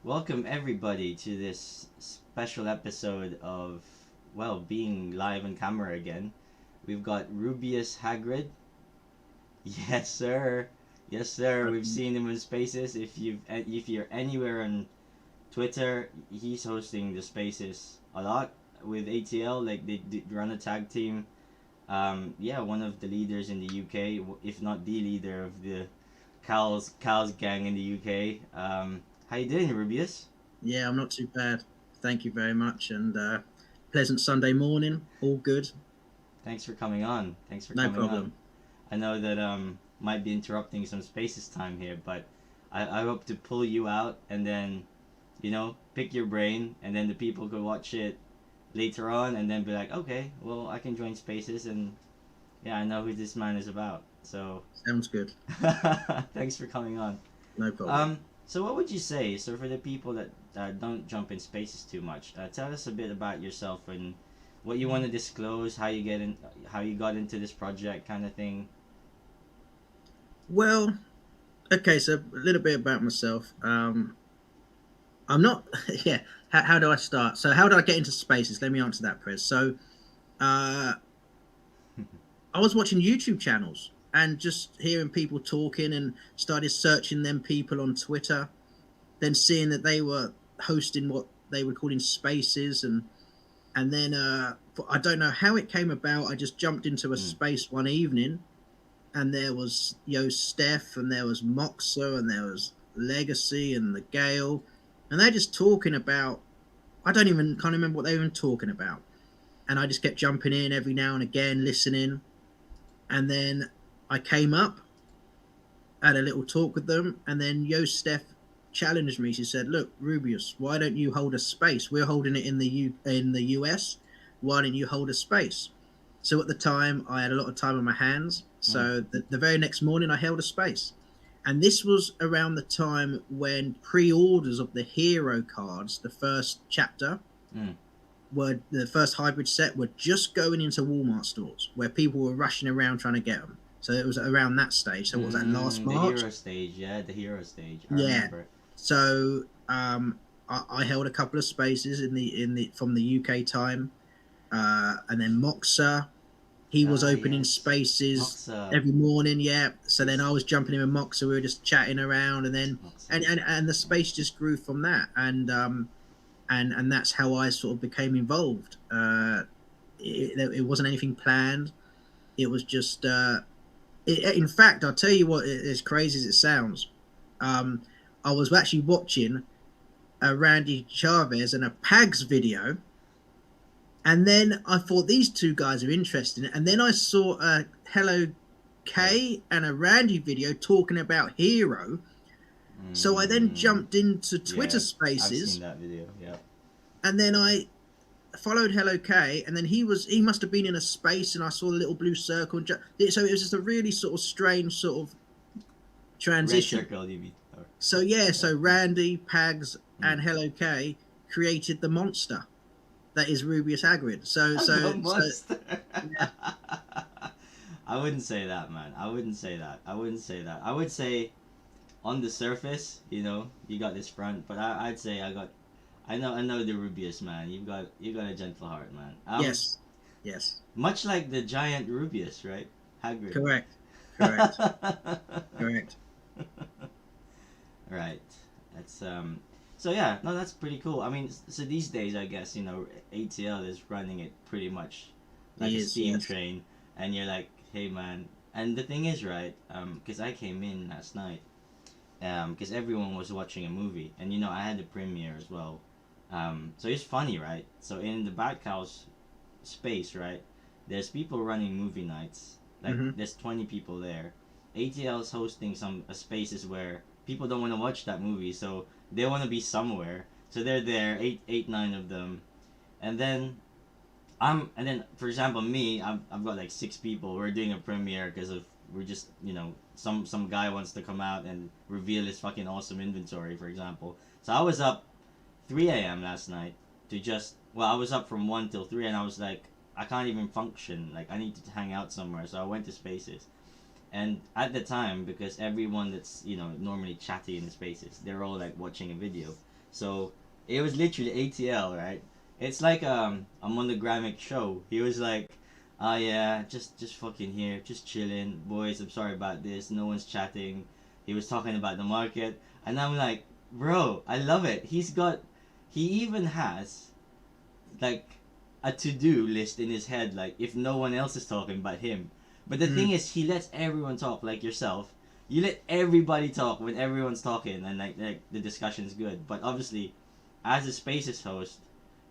Welcome everybody to this special episode of, well, being live on camera again. We've got Rubeus Hagrid. Yes, sir. Yes, sir. We've seen him in Spaces. If you're anywhere on Twitter, he's hosting the Spaces a lot with ATL. Like they run a tag team. Yeah, one of the leaders in the UK, if not the leader of the Cows gang in the UK. How you doing, Rubeus? Yeah, I'm not too bad. Thank you very much. And pleasant Sunday morning. All good. Thanks for coming on. Thanks for No coming on. problem. I know that might be interrupting some Spaces time here, but I hope to pull you out and then, pick your brain, and then the people could watch it later on and then be like, okay, well, I can join Spaces, and yeah, I know who this man is about. So Sounds good. thanks for coming on. No problem. So what would you say? So for the people that don't jump in Spaces too much, tell us a bit about yourself and what you want to disclose, how you got into this project, kind of thing. Well, okay, so a little bit about myself. I'm not, yeah, how do I start? So, how did I get into spaces? Let me answer that, Prez. So, uh, I was watching YouTube channels and just hearing people talking and started searching them people on Twitter, then seeing that they were hosting what they were calling spaces and then I don't know how it came about. I just jumped into a Mm. space one evening, and there was Yo Steph, and there was Moxa, and there was Legacy, and the Gale, and they're just talking about. I don't even can't remember what they were even talking about, and I just kept jumping in every now and again, listening, and then I came up, had a little talk with them, and then Yo Steph challenged me. She said, "Look, Rubeus, why don't you hold a space? We're holding it in the US. Why don't you hold a space?" So at the time, I had a lot of time on my hands. Mm. So the very next morning, I held a space, and this was around the time when pre-orders of the hero cards, the first chapter, Mm. were the first hybrid set, were just going into Walmart stores where people were rushing around trying to get them. So it was around that stage. So what was that, last The March? hero stage, yeah, the hero stage. I Yeah. remember. So I held a couple of spaces in the from the UK time, and then Moxa, he was Ah, opening yes, spaces Moxa. every morning. Yeah. So then Yes, I was jumping in with Moxa. We were just chatting around, and then Moxa. and the space just grew from that, and that's how I sort of became involved. It wasn't anything planned. It was just. In fact, I'll tell you what. As crazy as it sounds, um, I was actually watching a Randy Chavez and a Pags video, and then I thought these two guys are interesting, and then I saw a Hello Hello. K and a Randy video talking about Hero. So I then Mm. jumped into Twitter Yeah, I've seen Spaces, that video. Yeah. and then I followed Hello K, and then he must have been in a space, and I saw the little blue circle. So it was just a really sort of strange sort of Red transition. circle, you mean? So yeah, Yeah. so Randy, Pags, Mm. and Hello K created the monster that is Rubeus Hagrid. So The so so monster. yeah, I wouldn't say that, man. I wouldn't say that. I wouldn't say that. I would say on the surface, you got this front, but I'd say I know the Rubius, man. You got a gentle heart, man. yes, yes, Much like the giant Rubius, right? Hagrid. correct, correct, correct. Right. That's So yeah, no, that's pretty cool. I mean, so these days, I guess ATL is running it pretty much like a He is, steam yes. train, and you're like, hey man. And the thing is, right? Because I came in last night, because everyone was watching a movie, and I had the premiere as well. So it's funny, right? So in the Batcowls space, right? There's people running movie nights. Like Hmm. there's 20 people there. ATL is hosting some spaces where people don't want to watch that movie, so they want to be somewhere. So they're there, eight, nine of them, and then for example, me, I've got like six people. We're doing a premiere because of we're just some guy wants to come out and reveal his fucking awesome inventory, for example. So I was up 3 a.m. last night to just I was up from 1 till 3, and I was like, I can't even function. Like I need to hang out somewhere. So I went to Spaces, and at the time, because everyone that's normally chatty in the Spaces, they're all like watching a video. So it was literally ATL, right? It's like a monogrammic show. He was like, "Oh yeah, just fucking here, just chilling, boys. I'm sorry about this. No one's chatting." He was talking about the market, and I'm like, "Bro, I love it." He even has like a to-do list in his head, like if no one else is talking but him. But the Mm. thing is, he lets everyone talk, like yourself. You let everybody talk when everyone's talking, and like the discussion's good. But obviously, as a Spaces host,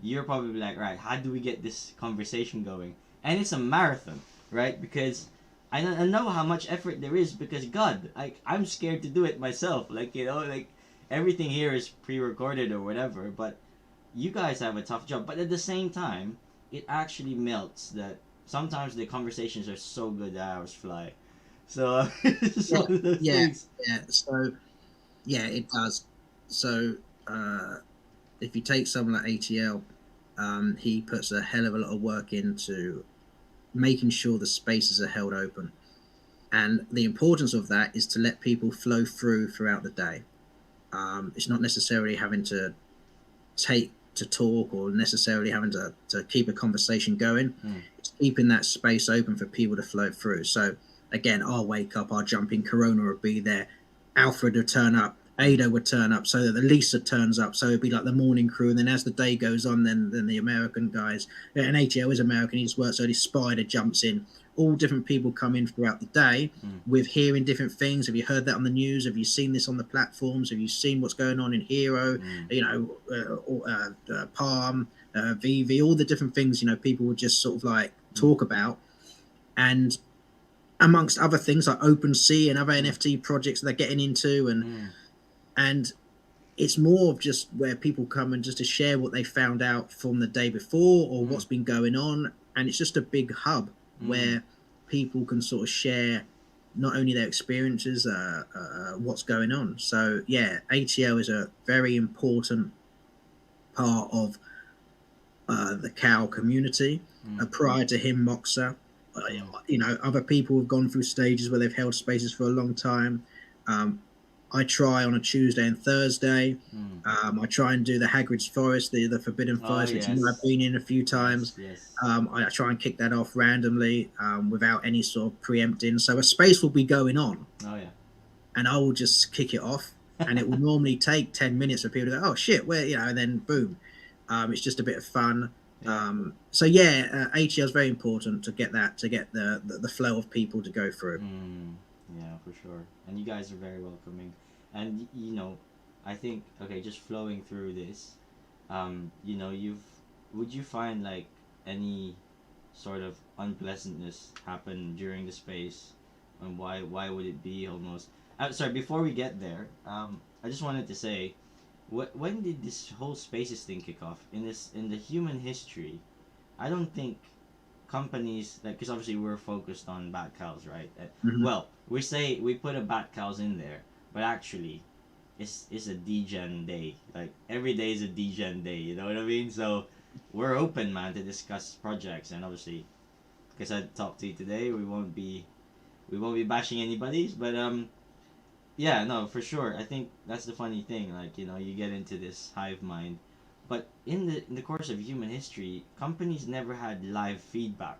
you're probably like, right, how do we get this conversation going? And it's a marathon, right? Because I know how much effort there is. Because God, like I'm scared to do it myself. Like like everything here is pre-recorded or whatever. But you guys have a tough job, but at the same time, it actually melts that sometimes the conversations are so good that hours fly. So it's just Yeah, one of those yeah, things. yeah. So yeah, it does. So if you take someone like ATL, he puts a hell of a lot of work into making sure the spaces are held open. And the importance of that is to let people flow throughout the day. It's not necessarily having to take to talk or necessarily having to keep a conversation going. Mm. It's keeping that space open for people to float through. So again, I'll wake up, I'll jump in, Corona will be there, Alfred would turn up, Mm. Ada would turn up, so that the Lisa turns up, so it'd be like the morning crew, and then as the day goes on, then the American guys, and ATL is American, he just works early, Spider jumps in, all different people come in throughout the day Mm. with hearing different things. Have you heard that on the news? Have you seen this on the platforms? Have you seen what's going on in Hero? Mm. Palm, VV, all the different things, people would just sort of like Mm. talk about. And amongst other things like OpenSea and other Mm. NFT projects they're getting into. And, Mm. and it's more of just where people come and just to share what they found out from the day before or Mm. what's been going on. And it's just a big hub Mm. where people can sort of share not only their experiences, what's going on. So yeah, ATL is a very important part of the cow community. Mm. Prior to him, Moxa, Mm. other people have gone through stages where they've held spaces for a long time. Um, I try on a Tuesday and Thursday. Mm. I try and do the Hagrid's Forest, the Forbidden Oh Forest, which you might have yes, been in a few yes, times. yes. I try and kick that off randomly without any sort of preempting. So a space will be going on, Oh yeah. and I will just kick it off. And it will normally take 10 minutes for people to go, oh shit, where, and then boom. It's just a bit of fun. Yeah. So yeah, ATL is very important to get the flow of people to go through. Mm. Yeah, for sure. And you guys are very welcoming. And I think okay, just flowing through this, you've would you find like any sort of unpleasantness happen during the space, and why would it be almost? Sorry, before we get there, I just wanted to say, when did this whole spaces thing kick off in the human history? I don't think companies like because obviously we're focused on Batcowls, right? Mm-hmm. Well, we say we put a Batcowls in there, but actually it's a degen day. Like every day is a degen day. You know what I mean? So we're open, man, to discuss projects, and obviously, because I talked to you today, we won't be bashing anybody's, but yeah, no, for sure. I think that's the funny thing. Like you get into this hive mind, but in the course of human history, companies never had live feedback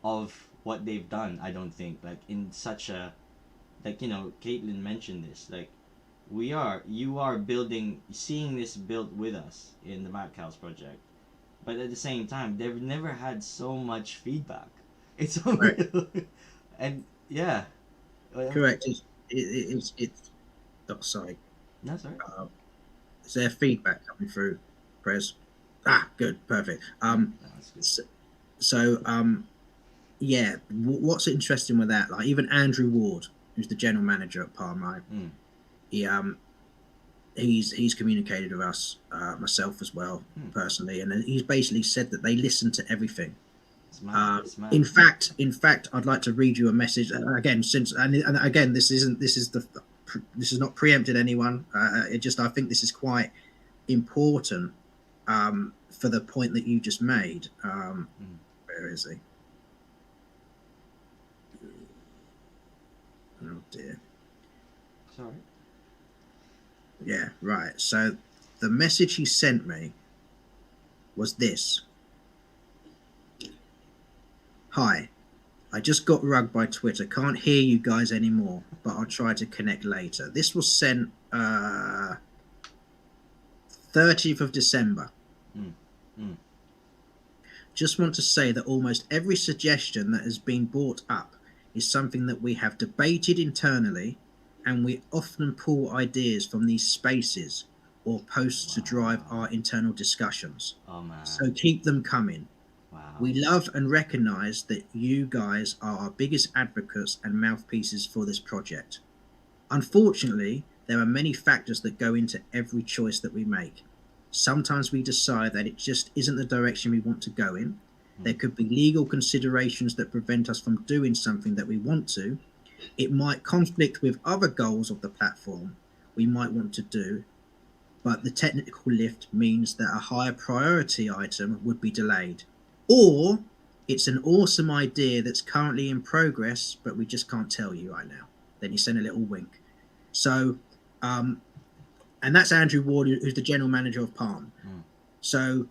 of what they've done. I don't think like in such a like Caitlin mentioned this like you are building seeing this built with us in the Mad Cows project, but at the same time they've never had so much feedback. It's Correct. unreal. And yeah, well, Correct. It's oh, sorry. that's all right. Uh, is there feedback coming through, Prez? Ah, good, perfect. Yeah, no, that's good. Yeah, what's interesting with that? Like even Andrew Ward, who's the general manager at Palm, right? Mm. He he's communicated with us, myself as well, Mm. personally, and he's basically said that they listen to everything. It's mad. It's mad. In fact, I'd like to read you a message again. Since and again, this is not preempted anyone. It just I think this is quite important for the point that you just made. Mm. Where is he? Oh dear. Sorry. Yeah, right. So The message he sent me was this: "Hi, I just got rugged by Twitter. Can't hear you guys anymore, but I'll try to connect later." This was sent 30th of December. Mm. Mm. Just want to say that almost every suggestion that has been brought up is something that we have debated internally, and we often pull ideas from these spaces or posts to drive Wow. our internal discussions. Oh man. So keep them coming. Wow. We love and recognize that you guys are our biggest advocates and mouthpieces for this project. Unfortunately, there are many factors that go into every choice that we make. Sometimes we decide that it just isn't the direction we want to go in. There could be legal considerations that prevent us from doing something that we want to. It might conflict with other goals of the platform we might want to do, but the technical lift means that a higher priority item would be delayed. Or it's an awesome idea that's currently in progress, but we just can't tell you right now. Then he sent a little wink. So, and that's Andrew Ward, who's the general manager of Palm. Mm. So,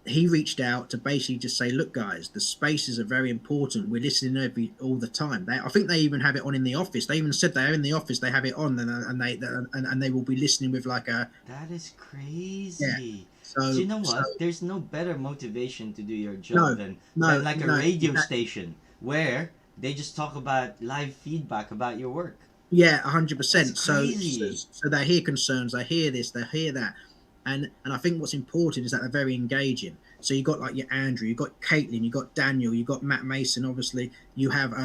he reached out to basically just say, "Look, guys, the spaces are very important. We're listening all the time." I think they even have it on in the office. They even said they're in the office. They have it on, and they will be listening with like a That is crazy. So, Do you know what? so There's no better motivation to do your no, job than no, like a no, radio station where they just talk about live feedback about your work. yeah, That's 100%. crazy. So they hear concerns, they hear this, they hear that, and I think what's important is that they're very engaging. So you got like your Andrew, you got Caitlin, you got Daniel, you got Matt Mason. Obviously, you have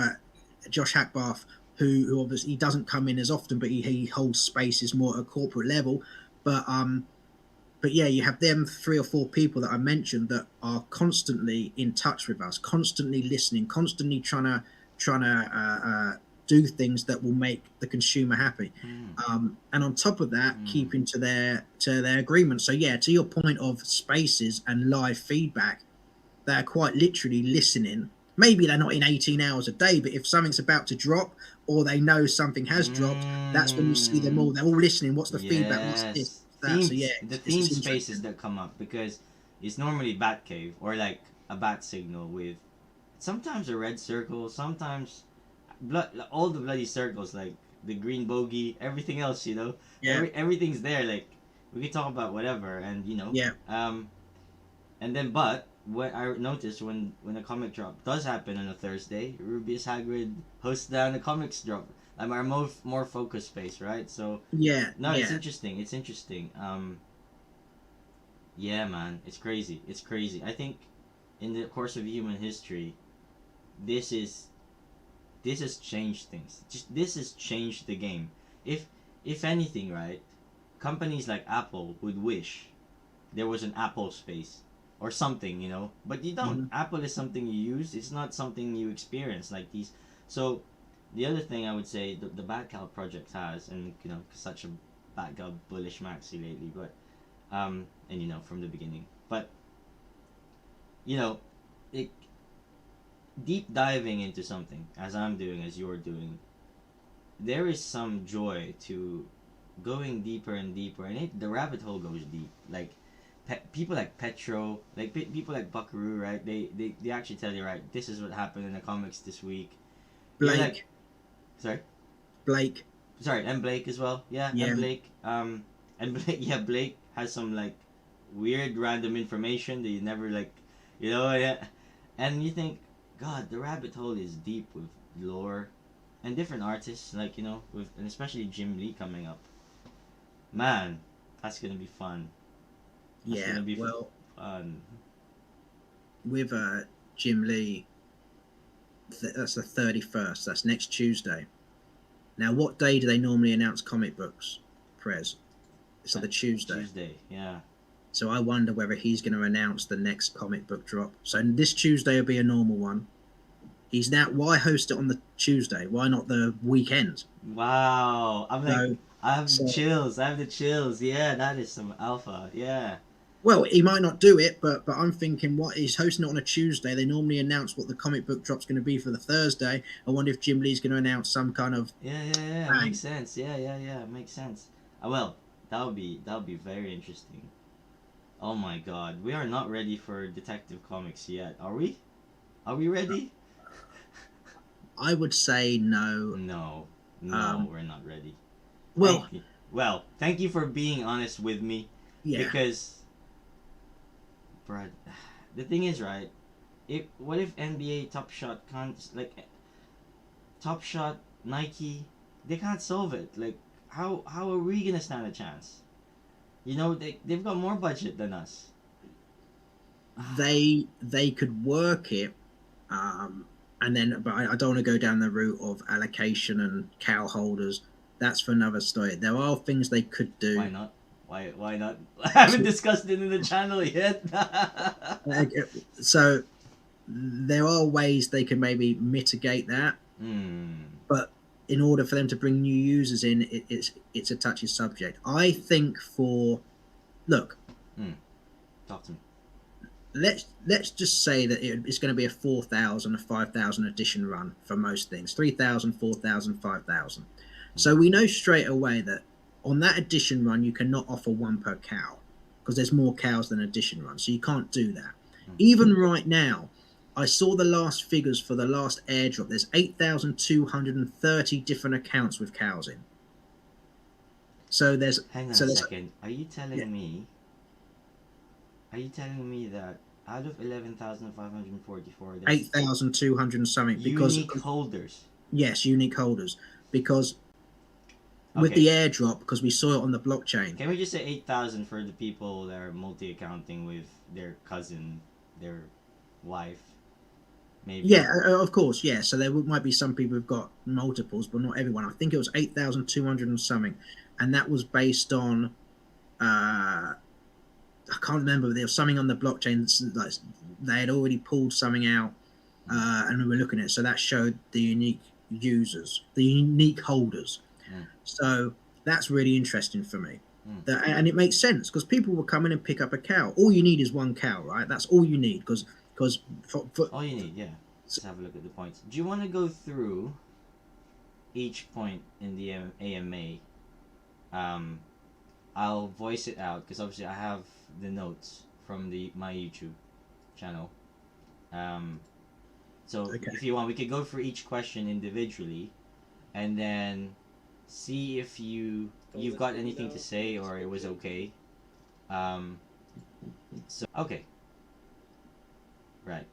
Josh Hackbarth, who obviously he doesn't come in as often, but he holds spaces more at a corporate level. But yeah, you have them 3 or 4 people that I mentioned that are constantly in touch with us, constantly listening, constantly trying to do things that will make the consumer happy. Mm. And on top of that, Mm. keeping to their agreement. So yeah, to your point of spaces and live feedback, they're quite literally listening. Maybe they're not in 18 hours a day, but if something's about to drop or they know something has dropped, that's when you see them Mm. all. They're all listening. What's the feedback? What's this? Yes. That? So yeah, The this theme is spaces interesting. that come up because it's normally bat cave or like a bat signal with sometimes a red circle, sometimes all the bloody circles like the green bogey, everything else, Yeah, everything's there. Like we can talk about whatever, and yeah, and then but what I noticed when a comic drop does happen on a Thursday, Rubeus Hagrid hosts down a comics drop. I'm our more focused space, right? So yeah, no, it's yeah, interesting. It's interesting. Yeah, man, it's crazy. It's crazy. I think in the course of human history, this is this has changed things. Just this has changed the game. If if anything, right, companies like Apple would wish there was an Apple space or something, but you don't. hmm Apple is something you use. It's not something you experience like these. So the other thing I would say the Batcowl project has, and such a Batcowl bullish maxi lately, but and from the beginning, but you know, it deep diving into something as I'm doing, as you're doing, there is some joy to going deeper and deeper, and the rabbit hole goes deep. Like people like Petro, like people like Buckaroo, right? They actually tell you, right, this is what happened in the comics this week. You're like, Blake, sorry, Blake, and Blake as well. Yeah, and yeah, Blake. And Blake, yeah, Blake has some like weird random information that you never like, yeah. And you think, God, the rabbit hole is deep with lore and different artists, like with and especially Jim Lee coming up. Man, that's gonna be fun. That's yeah. gonna be Well, fun. with Jim Lee, that's the 31st. That's next Tuesday. Now, what day do they normally announce comic books, Prez? It's on the Tuesday. Tuesday, yeah. So I wonder whether he's going to announce the next comic book drop. So this Tuesday will be a normal one. He's now. Why host it on the Tuesday? Why not the weekend? Wow. I'm like, So, I have the so chills. I have the chills. Yeah, that is some alpha. Yeah. well, he might not do it, but I'm thinking, what he's hosting it on a Tuesday. They normally announce what the comic book drop's going to be for the Thursday. I wonder if Jim Lee's going to announce some kind of Yeah, yeah, yeah. bang. Makes sense. Yeah, yeah, yeah. Makes sense. Well, That would be very interesting. Oh my god, we are not ready for Detective Comics yet, are we? Are we ready? I would say no. No, no, Um, we're not ready. well, Thank you. Well, thank you for being honest with me, yeah, because, Brad, the thing is, right? If what if NBA Top Shot can't Top Shot Nike, they can't solve it. Like, how are we gonna stand a chance? They've got more budget than us. they could work it, um, and then, but I don't want to go down the route of allocation and cow holders. That's for another story. There are things they could Why do. not? Why not? I haven't To, discussed it in the channel yet. uh, so there are ways they can maybe mitigate that, Hmm. but in order for them to bring new users in, it's a touchy subject. I think for look, Hmm. Talk to me. let's just say that it's going to be a 4,000, a 5,000 edition run for most things, 3,000, 4,000, 5,000. So we know straight away that on that edition run you cannot offer one per cow because there's more cows than edition run, so you can't do that. Hmm. Even right now, I saw the last figures for the last airdrop. There's 8,230 different accounts with cows in. So there's Hang on so a there's second. yeah, Are you telling me that out of 11,544, there's 8,200 and something because unique holders? yes, unique holders, because with the Okay. airdrop, because we saw it on the blockchain. Can we just say 8,000 for the people that are multi-accounting with their cousin, their wife, maybe? Yeah, of course, yeah. So there might be some people who've got multiples, but not everyone. I think it was 8,200 and something, and that was based on I can't remember. There was something on the blockchain like they had already pulled something out, and we were looking at it. So that showed the unique users, the unique holders. Mm. So that's really interesting for me. Mm. And it makes sense because people will come in and pick up a cow. All you need is one cow, right? That's all you need because All you need, yeah. Let's have a look at the points. Do you want to go through each point in the AMA? Um, I'll voice it out because obviously I have the notes from my YouTube channel. Um, so okay. if you want, we could go through each question individually, and then see if you've got anything to say or it was okay. So okay, right.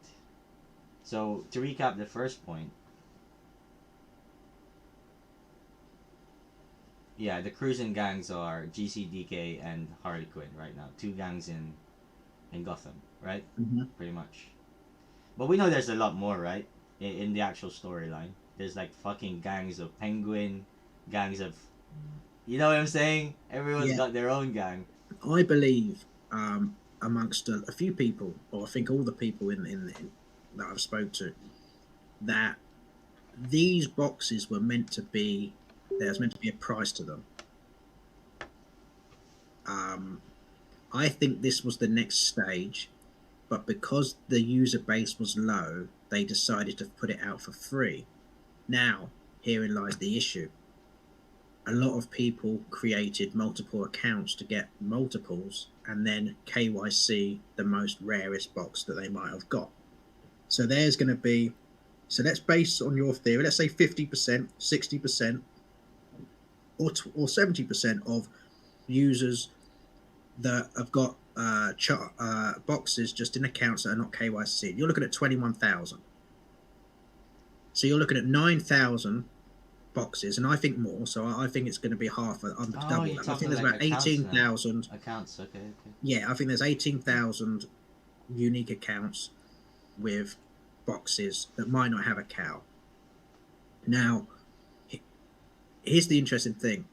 So to recap the first point, yeah, the cruising gangs are GCDK and Harley Quinn right now. Two gangs in Gotham, right? Mm-hmm. Pretty much. But we know there's a lot more, right? In the actual storyline, there's like fucking gangs of Penguin, gangs of, you know what I'm saying? Everyone's Yeah, got their own gang. I believe amongst a few people, or I think all the people in that I've spoke to, that these boxes were meant to be there's meant to be a price to them. Um, I think this was the next stage, but because the user base was low, they decided to put it out for free. Now, herein lies the issue. A lot of people created multiple accounts to get multiples and then KYC the most rarest box that they might have got. So there's going to be, so let's base on your theory, let's say 50%, 60%, or 70% of users that have got boxes just in accounts that are not KYC. You're looking at 21,000. So you're looking at 9,000 boxes, and I think more. So I think it's going to be half, Oh, double you're that. I think talking there's like about accounts now. 18,000. Accounts, okay, okay. Yeah, I think there's 18,000 unique accounts with boxes that might not have a cow. Now, here's the interesting thing.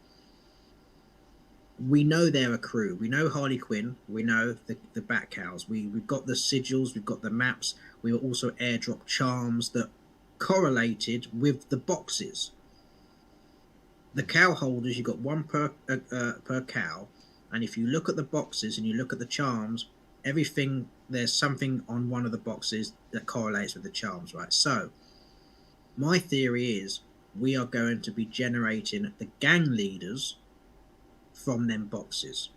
We know they're a crew. We know Harley Quinn. We know the Batcowls. We've got the sigils. We've got the maps. We were also airdrop charms that correlated with the boxes. The cow holders, you got one per cow, and if you look at the boxes and you look at the charms, everything there's something on one of the boxes that correlates with the charms, right? So my theory is we are going to be generating the gang leaders from them boxes.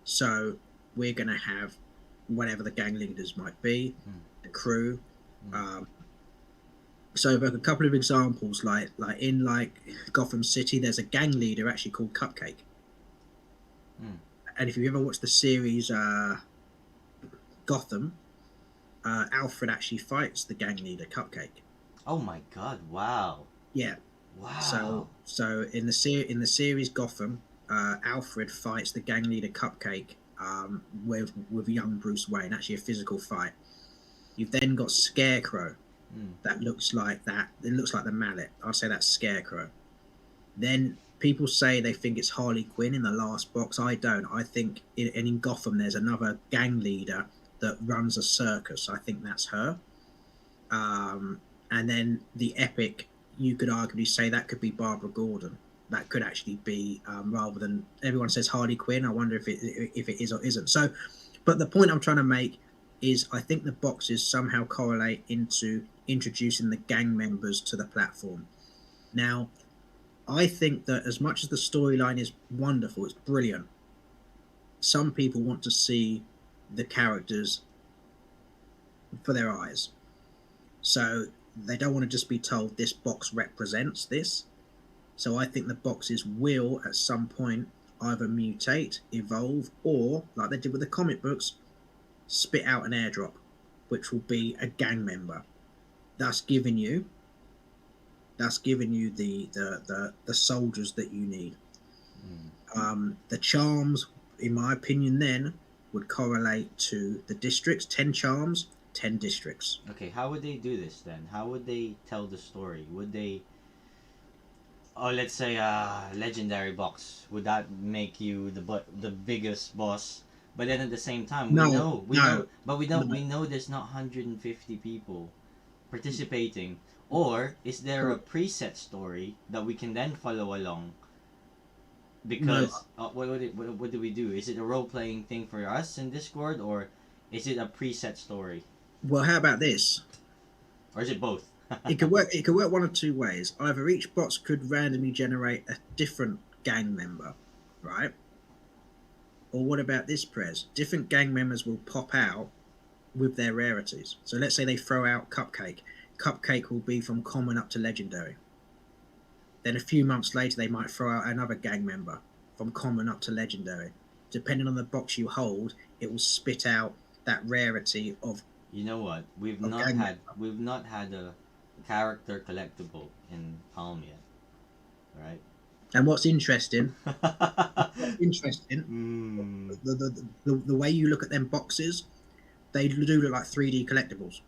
So we're going to have whatever the gang leaders might be, the crew. So a couple of examples, like in Gotham City, there's a gang leader actually called Cupcake. And if you ever watched the series Gotham, Alfred actually fights the gang leader Cupcake. Oh my God! Wow. Yeah. Wow. So in the series Gotham, Alfred fights the gang leader Cupcake with young Bruce Wayne, actually a physical fight. You've then got Scarecrow. That looks like that. It looks like the Mallet. I'll say that's Scarecrow. Then people say they think it's Harley Quinn in the last box. I don't. I think in Gotham there's another gang leader that runs a circus. I think that's her. And then the Epic, you could arguably say that could be Barbara Gordon. That could actually be, rather than everyone says Harley Quinn, I wonder if it is or isn't. So, but the point I'm trying to make is I think the boxes somehow correlate into introducing the gang members to the platform. Now, I think that as much as the storyline is wonderful, it's brilliant, some people want to see the characters for their eyes. So they don't want to just be told this box represents this. So I think the boxes will at some point either mutate, evolve, or, like they did with the comic books, spit out an airdrop, which will be a gang member. That's giving you the soldiers that you need. The charms, in my opinion, then would correlate to the districts. 10 charms, 10 districts. Okay, how would they do this then? How would they tell the story? Would they, let's say legendary box, would that make you the biggest boss? But then at the same time, we know there's not 150 people participating. Or is there a preset story that we can then follow along? Because what do we do? Is it a role playing thing for us in Discord, or is it a preset story? Well, how about this? Or is it both? It could work. It could work one of two ways. Either each box could randomly generate a different gang member, right? Or what about this, Prez? Different gang members will pop out with their rarities. So let's say they throw out Cupcake. Cupcake will be from common up to legendary. Then a few months later, they might throw out another gang member from common up to legendary. Depending on the box you hold, it will spit out that rarity of. You know what? We've not had a character collectible in Palm yet, right? And what's interesting, the way you look at them boxes, they do look like 3D collectibles.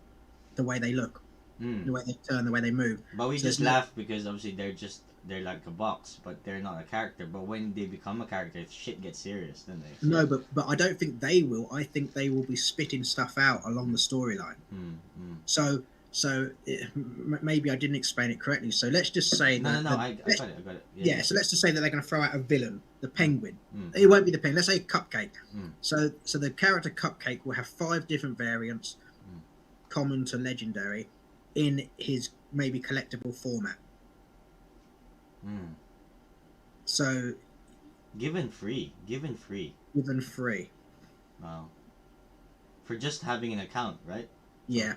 The way they look, the way they turn, the way they move. But we just laugh because obviously they're like a box, but they're not a character. But when they become a character, shit gets serious, don't they? No, but I don't think they will. I think they will be spitting stuff out along the storyline. So maybe I didn't explain it correctly. So let's just say that. I got it. Yeah. So let's just say that they're going to throw out a villain, the Penguin. It won't be the Penguin. Let's say Cupcake. So the character Cupcake will have 5 different variants, common to legendary, in his maybe collectible format. So. Given free. Wow. For just having an account, right? Yeah.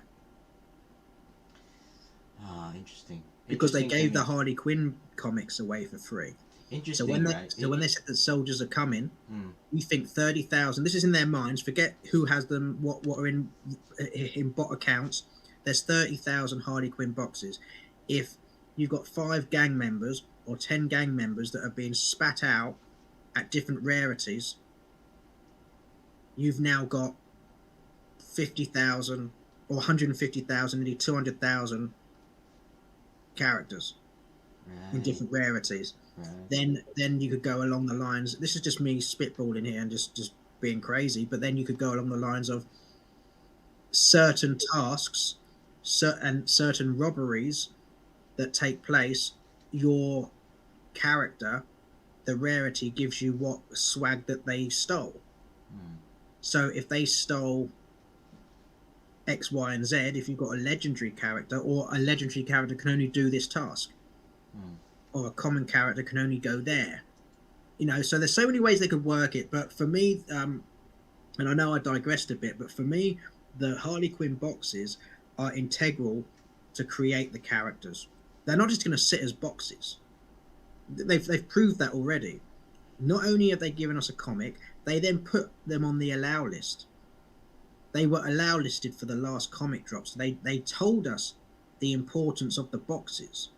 Interesting. Because they gave the Harley Quinn comics away for free. Interesting. So when they said that soldiers are coming, we think 30,000. This is in their minds. Forget who has them. What are in bot accounts. There's 30,000 Harley Quinn boxes. If you've got 5 gang members or 10 gang members that are being spat out at different rarities, you've now got 50,000 or 150,000, nearly 200,000 characters in different rarities. Then you could go along the lines. This is just me spitballing here and just being crazy. But then you could go along the lines of certain tasks and certain robberies that take place. Your character, the rarity gives you what swag that they stole. So if they stole X, Y, and Z, if you've got a legendary character, or a legendary character can only do this task, or a common character can only go there, So there's so many ways they could work it, but for me, and I know I digressed a bit, but for me, the Harley Quinn boxes are integral to create the characters. They're not just going to sit as boxes. They've proved that already. Not only have they given us a comic, they then put them on the allow list. They were allow listed for the last comic drops. They told us the importance of the boxes.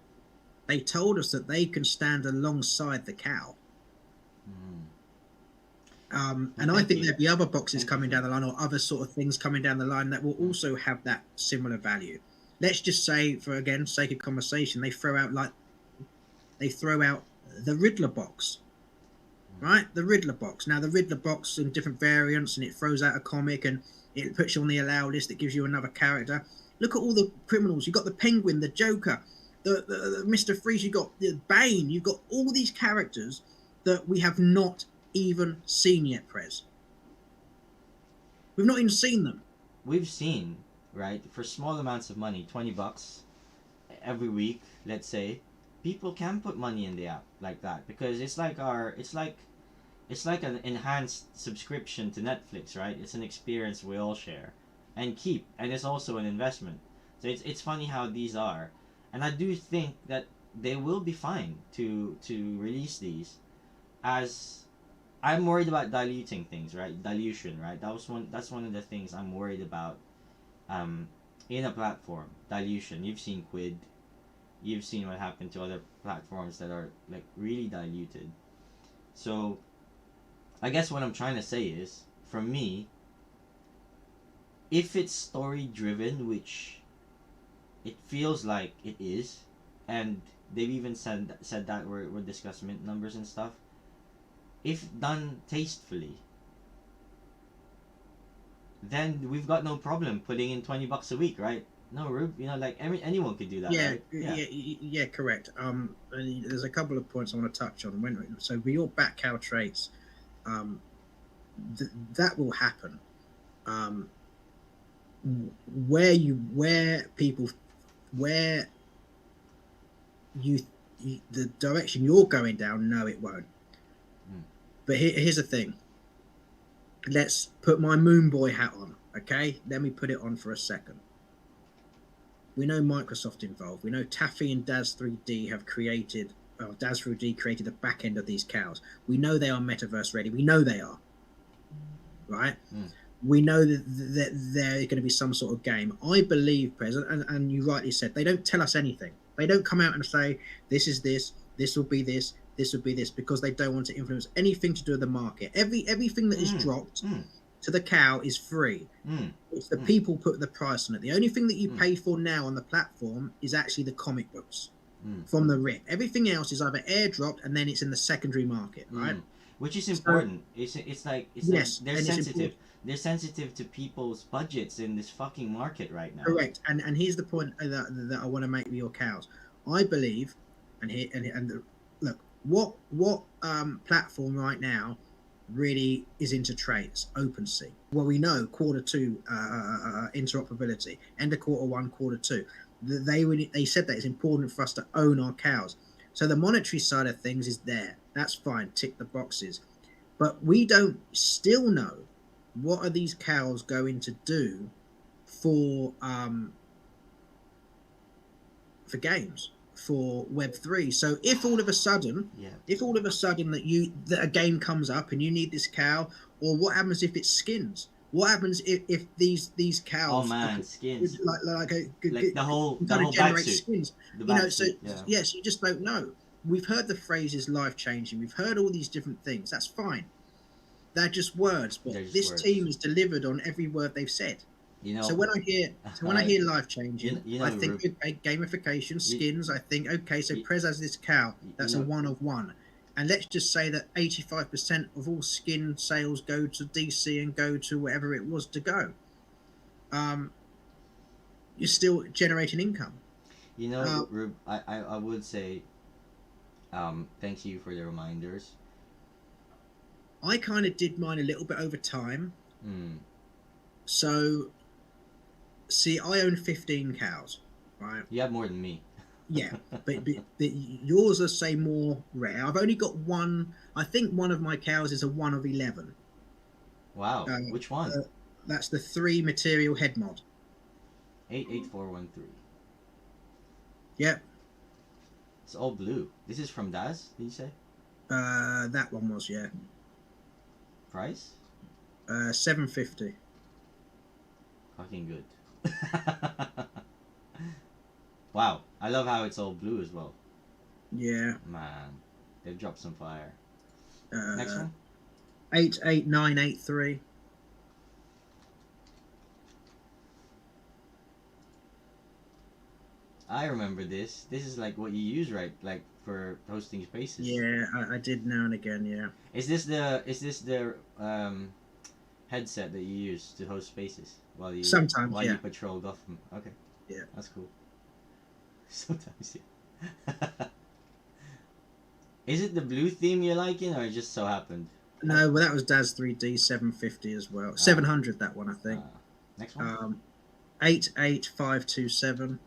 They told us that they can stand alongside the cow. Mm. And I Thank think you. there'll be other boxes Thank you coming for down that. the line, or other sort of things coming down the line that will Mm. also have that similar value. Let's just say, for again sake of conversation, they throw out the Riddler box, right? The Riddler box. Now the Riddler box in different variants, and it throws out a comic, and it puts you on the allow list. It gives you another character. Look at all the criminals. You got the Penguin, the Joker, the Mr. Freeze. You got the Bane. You've got all these characters that we have not even seen yet, Prez. We've not even seen them. We've seen, right, for small amounts of money, $20 every week, let's say, people can put money in the app like that because it's like an enhanced subscription to Netflix, right? It's an experience we all share and keep, and it's also an investment. So it's funny how these are, and I do think that they will be fine to release these as I'm worried about diluting things, right? Dilution, right? That's one of the things I'm worried about um in a platform. Dilution. You've seen Quid. You've seen what happened to other platforms that are like really diluted. So I guess what I'm trying to say is, for me, if it's story driven, which it feels like it is, and they've even said that we're discussing mint numbers and stuff. If done tastefully, then we've got no problem putting in $20 a week, right? No, Rube, like anyone could do that, Yeah, right? Yeah. yeah, correct. And there's a couple of points I want to touch on. So with your Batcow traits, um, that will happen. Um, where you, the direction you're going down, no, it won't. Mm. But here's the thing. Let's put my Moon Boy hat on, okay? Let me put it on for a second. We know Microsoft involved. We know Taffy and Daz3D have created, Daz3D created the back end of these cows. We know they are metaverse ready. We know they are, right? Mm. We know that there is going to be some sort of game. I believe, President, and you rightly said, they don't tell us anything. They don't come out and say, this is this will be this will be this, because they don't want to influence anything to do with the market. Everything that is dropped Mm. to the cow is free. Mm. It's the people put the price on it. The only thing that you Mm. pay for now on the platform is actually the comic books Mm. from the rip. Everything else is either airdropped and then it's in the secondary market, right? Which is So, important. It's like yes, they're and it's sensitive. important. They're sensitive to people's budgets in this fucking market right now. Correct. And here's the point that I want to make with your cows. I believe, and look, what platform right now really is into traits? OpenSea. Well, we know Q2 interoperability, end of Q1, Q2. They said that it's important for us to own our cows. So the monetary side of things is there. That's fine. Tick the boxes. But we don't still know what are these cows going to do for games, for Web3. So if all of a sudden that a game comes up and you need this cow, or what happens if it's skins? What happens if these cows? Oh man, skins. Like the whole generate batsuit. skins. So yes, you just don't know. We've heard the phrases life changing. We've heard all these different things. That's fine. They're just words, but this team has delivered on every word they've said. So when I hear life changing, I think gamification, skins. I think okay, so Prez has this cow. That's a one of one, and let's just say that 85% of all skin sales go to DC and go to wherever it was to go. You're still generating income. Rube, I would say, thank you for the reminders. I kind of did mine a little bit over time. So, see, I own 15 cows, right? You have more than me. Yeah, but yours are say more rare. I've only got one. I think one of my cows is a 1 of 11. Wow. Uh, Which one? uh, that's the 3 material head mod. 88413. Yep, It's all blue. This is from Daz, did you say? that one was, yeah. Price? 750. Fucking good. Wow. I love how it's all blue as well. Yeah. Man. They've dropped some fire. Next Uh, one? 88983. I remember this. This is like what you use, right? Like for hosting spaces. Yeah, I did now and again. Yeah. Is this the headset that you use to host spaces Sometimes, while yeah. you patrol Gotham? Okay, Yeah. that's cool. Sometimes, yeah. Is it the blue theme you're liking, or it just so happened? No, well, that was Daz 3D 750 as well. Ah, 700, that one, I think. next one. 88527.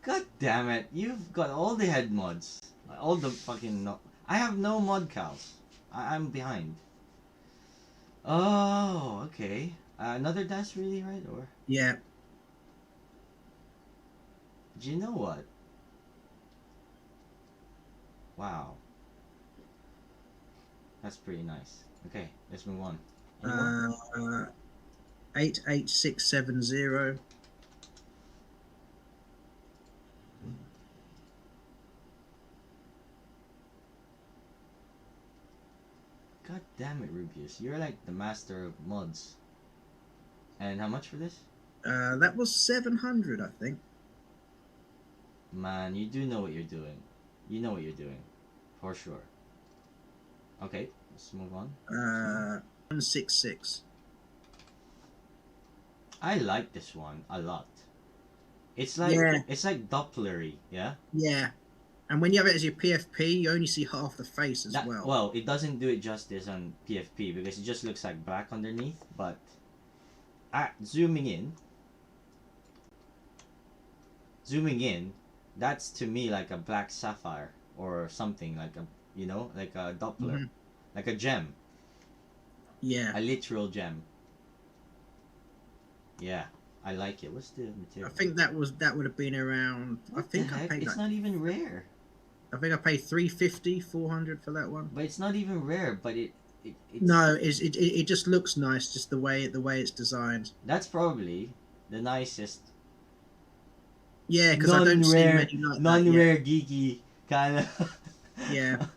God damn it! You've got all the head mods, all the fucking. No- I have no mod cows. I'm behind. Oh, okay. Another dash, really, right? Or Yeah. do you know what? Wow, that's pretty nice. Okay, let's move on. Any more? 88670. God damn it, Rubeus! You're like the master of mods. And how much for this? That was 700, I think. Man, you do know what you're doing. You know what you're doing, for sure. Okay, let's move on. 166. I like this one a lot. It's like Yeah. it's like Dopplery, yeah. Yeah. And when you have it as your PFP, you only see half the face as That, well. well, it doesn't do it justice on PFP because it just looks like black underneath. But zooming in, that's to me like a black sapphire or something like a like a Doppler, Mhm. like a gem, Yeah. a literal gem. Yeah, I like it. What's the I material? think that would have been around. What I think the I heck? paid It's like. not even rare. I think I paid 350, 400 for that one. But it's not even rare. But it's No, it just looks nice, just the way it's designed. that's probably the nicest Yeah, because I don't see many like that yet. non-rare geeky kind of. Yeah.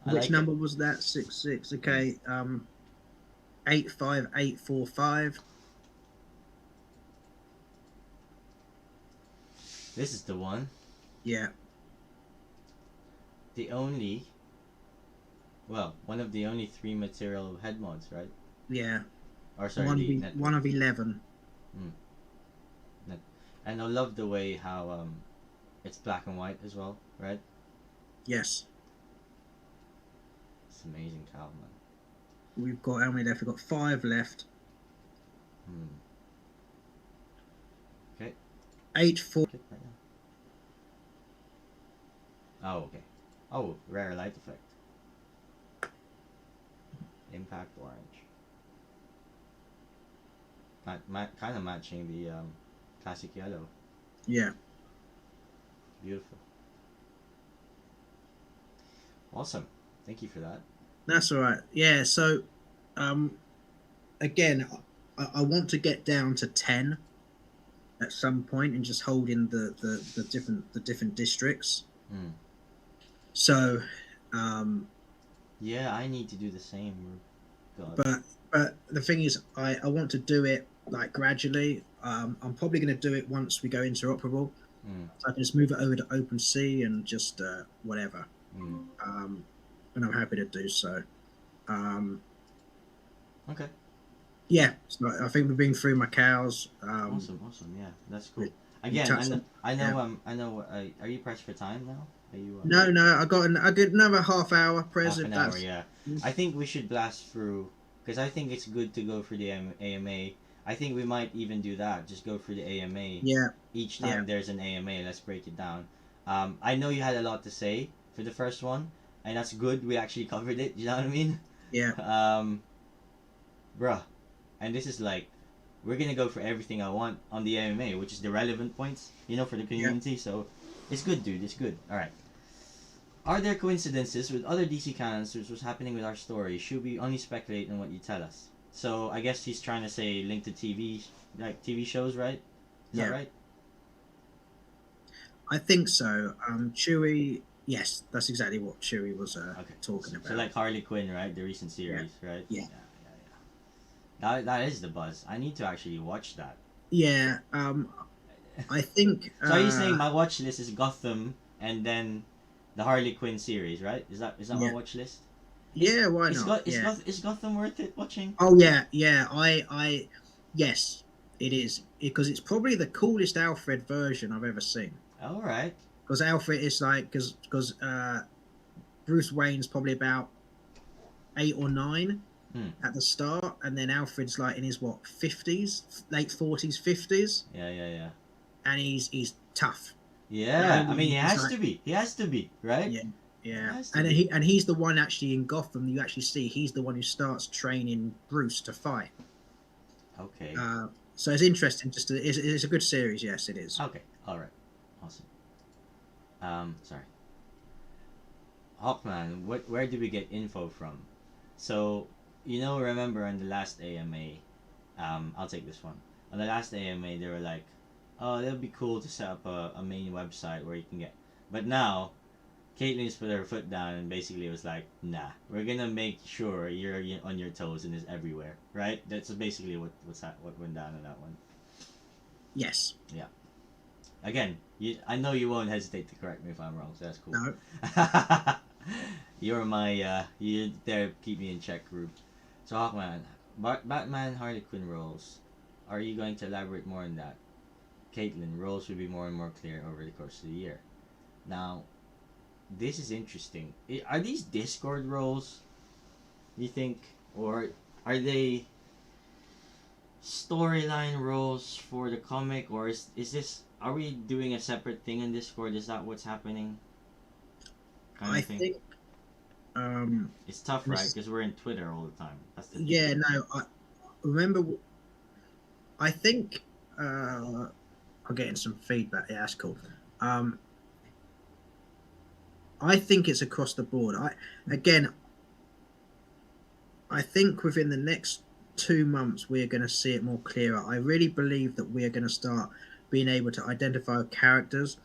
I Which like number it. was that? 66. Okay. 85845. This is the one. Yeah. The only, well, one of the only 3 material head mods, right? Yeah. Or sorry, One the of net. 1 of 11. And I love the way how it's black and white as well, right? Yes. It's amazing, cow, man. We've got how many left? We've got 5 left. Hmm. Okay. 8 4. Get that now. Oh, okay. Oh, rare light effect. Impact orange. Kind of matching the classic yellow. Yeah. Beautiful. Awesome. Thank you for that. That's all right. Yeah. So, again, I want to get down to 10 at some point and just hold in the different districts. Hmm. So, Yeah, I need to do the same. God. but the thing is, I want to do it like gradually. I'm probably going to do it once we go interoperable. Hmm. So I can just move it over to OpenSea and just whatever. Hmm. And I'm happy to do so. Okay. Yeah, so I think we've been through my cows. Awesome. Yeah, that's cool. we Again, touched on- I know. yeah. I know. Are you pressed for time now? Are you? No, I got a good another half hour. Half Present. an hour. Yeah. I think we should blast through because I think it's good to go for the AMA. I think we might even do that. Just go through the AMA. Yeah, Each yeah, time there's an AMA, let's break it down. I know you had a lot to say for the first one, and that's good. We actually covered it. You know what I mean? yeah, Um, bruh. And this is like, we're gonna go for everything I want on the AMA, which is the relevant points, for the yeah. community. So it's good, dude. It's good. All right. Are there coincidences with other DC canons which was happening with our story? Should we only speculate on what you tell us? So I guess he's trying to say link to TV, like TV shows, right? Is that Yeah. right? I think so. Chewie. Yes, that's exactly what Chewie was Okay. talking So about. like Harley Quinn, right? The recent series, right? Yeah. That is the buzz. I need to actually watch that. Yeah. I think. So are you saying my watch list is Gotham and then the Harley Quinn series, right? Is that my Yeah. watch list? Yeah. Why Is, not? is, Yeah. Is Gotham worth it watching? Oh yeah. Yeah. Yes, it is because it's probably the coolest Alfred version I've ever seen. All right. Because Alfred is like because Bruce Wayne's probably about 8 or 9 at the start, and then Alfred's like in his 50s, late 40s, 50s, Yeah. and he's tough. Yeah, I mean, he He's has like, to be. He has to be, right? yeah, yeah, has to and be. he's the one actually in Gotham. You actually see he's the one who starts training Bruce to fight. Okay. So it's interesting. It's a good series. Yes, it is. Okay. All right. Awesome. Sorry. Hawkman, where do we get info from? So, remember on the last AMA, I'll take this one. On the last AMA, they were like, oh, that'd be cool to set up a main website where you can get. But now, Caitlin's put her foot down and basically was like, nah, we're gonna make sure you're on your toes and is everywhere, right? That's basically what went down on that one. Yes. Yeah. Again, I know you won't hesitate to correct me if I'm wrong, so that's cool. No. You're my you there to keep me in check, group. So Hawkman, Batman, Harley Quinn roles. Are you going to elaborate more on that? Caitlin, roles will be more and more clear over the course of the year. Now, this is interesting. Are these Discord roles, you think, or are they storyline roles for the comic, or is this? Are we doing a separate thing in Discord? Is that what's happening? I think. It's tough, right? Because we're in Twitter all the time. That's the thing. Yeah. No. I remember. I think. I'm getting some feedback. Yeah, that's cool. I think it's across the board. I think within the next 2 months we're going to see it more clearer. I really believe that we are going to start being able to identify characters.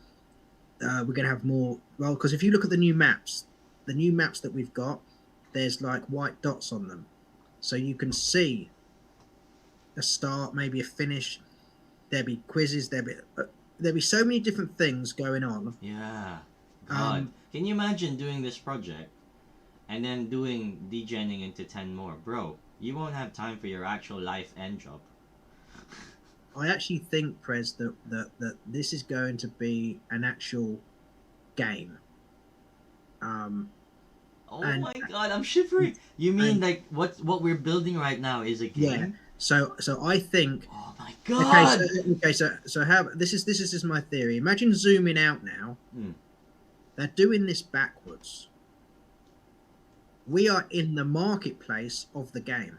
We're going to have more. Well, because if you look at the new maps that we've got, there's like white dots on them, so you can see a start, maybe a finish. There'll be quizzes. There'll be so many different things going on. Yeah. God. Can you imagine doing this project and then doing degenning into 10 more? Bro, you won't have time for your actual life end job. I actually think, Prez, that this is going to be an actual game. Oh my god, I'm shivering. You mean like what we're building right now is a game? Yeah. So I think. Oh my god. Okay. So how this is my theory. Imagine zooming out now. They're doing this backwards. We are in the marketplace of the game.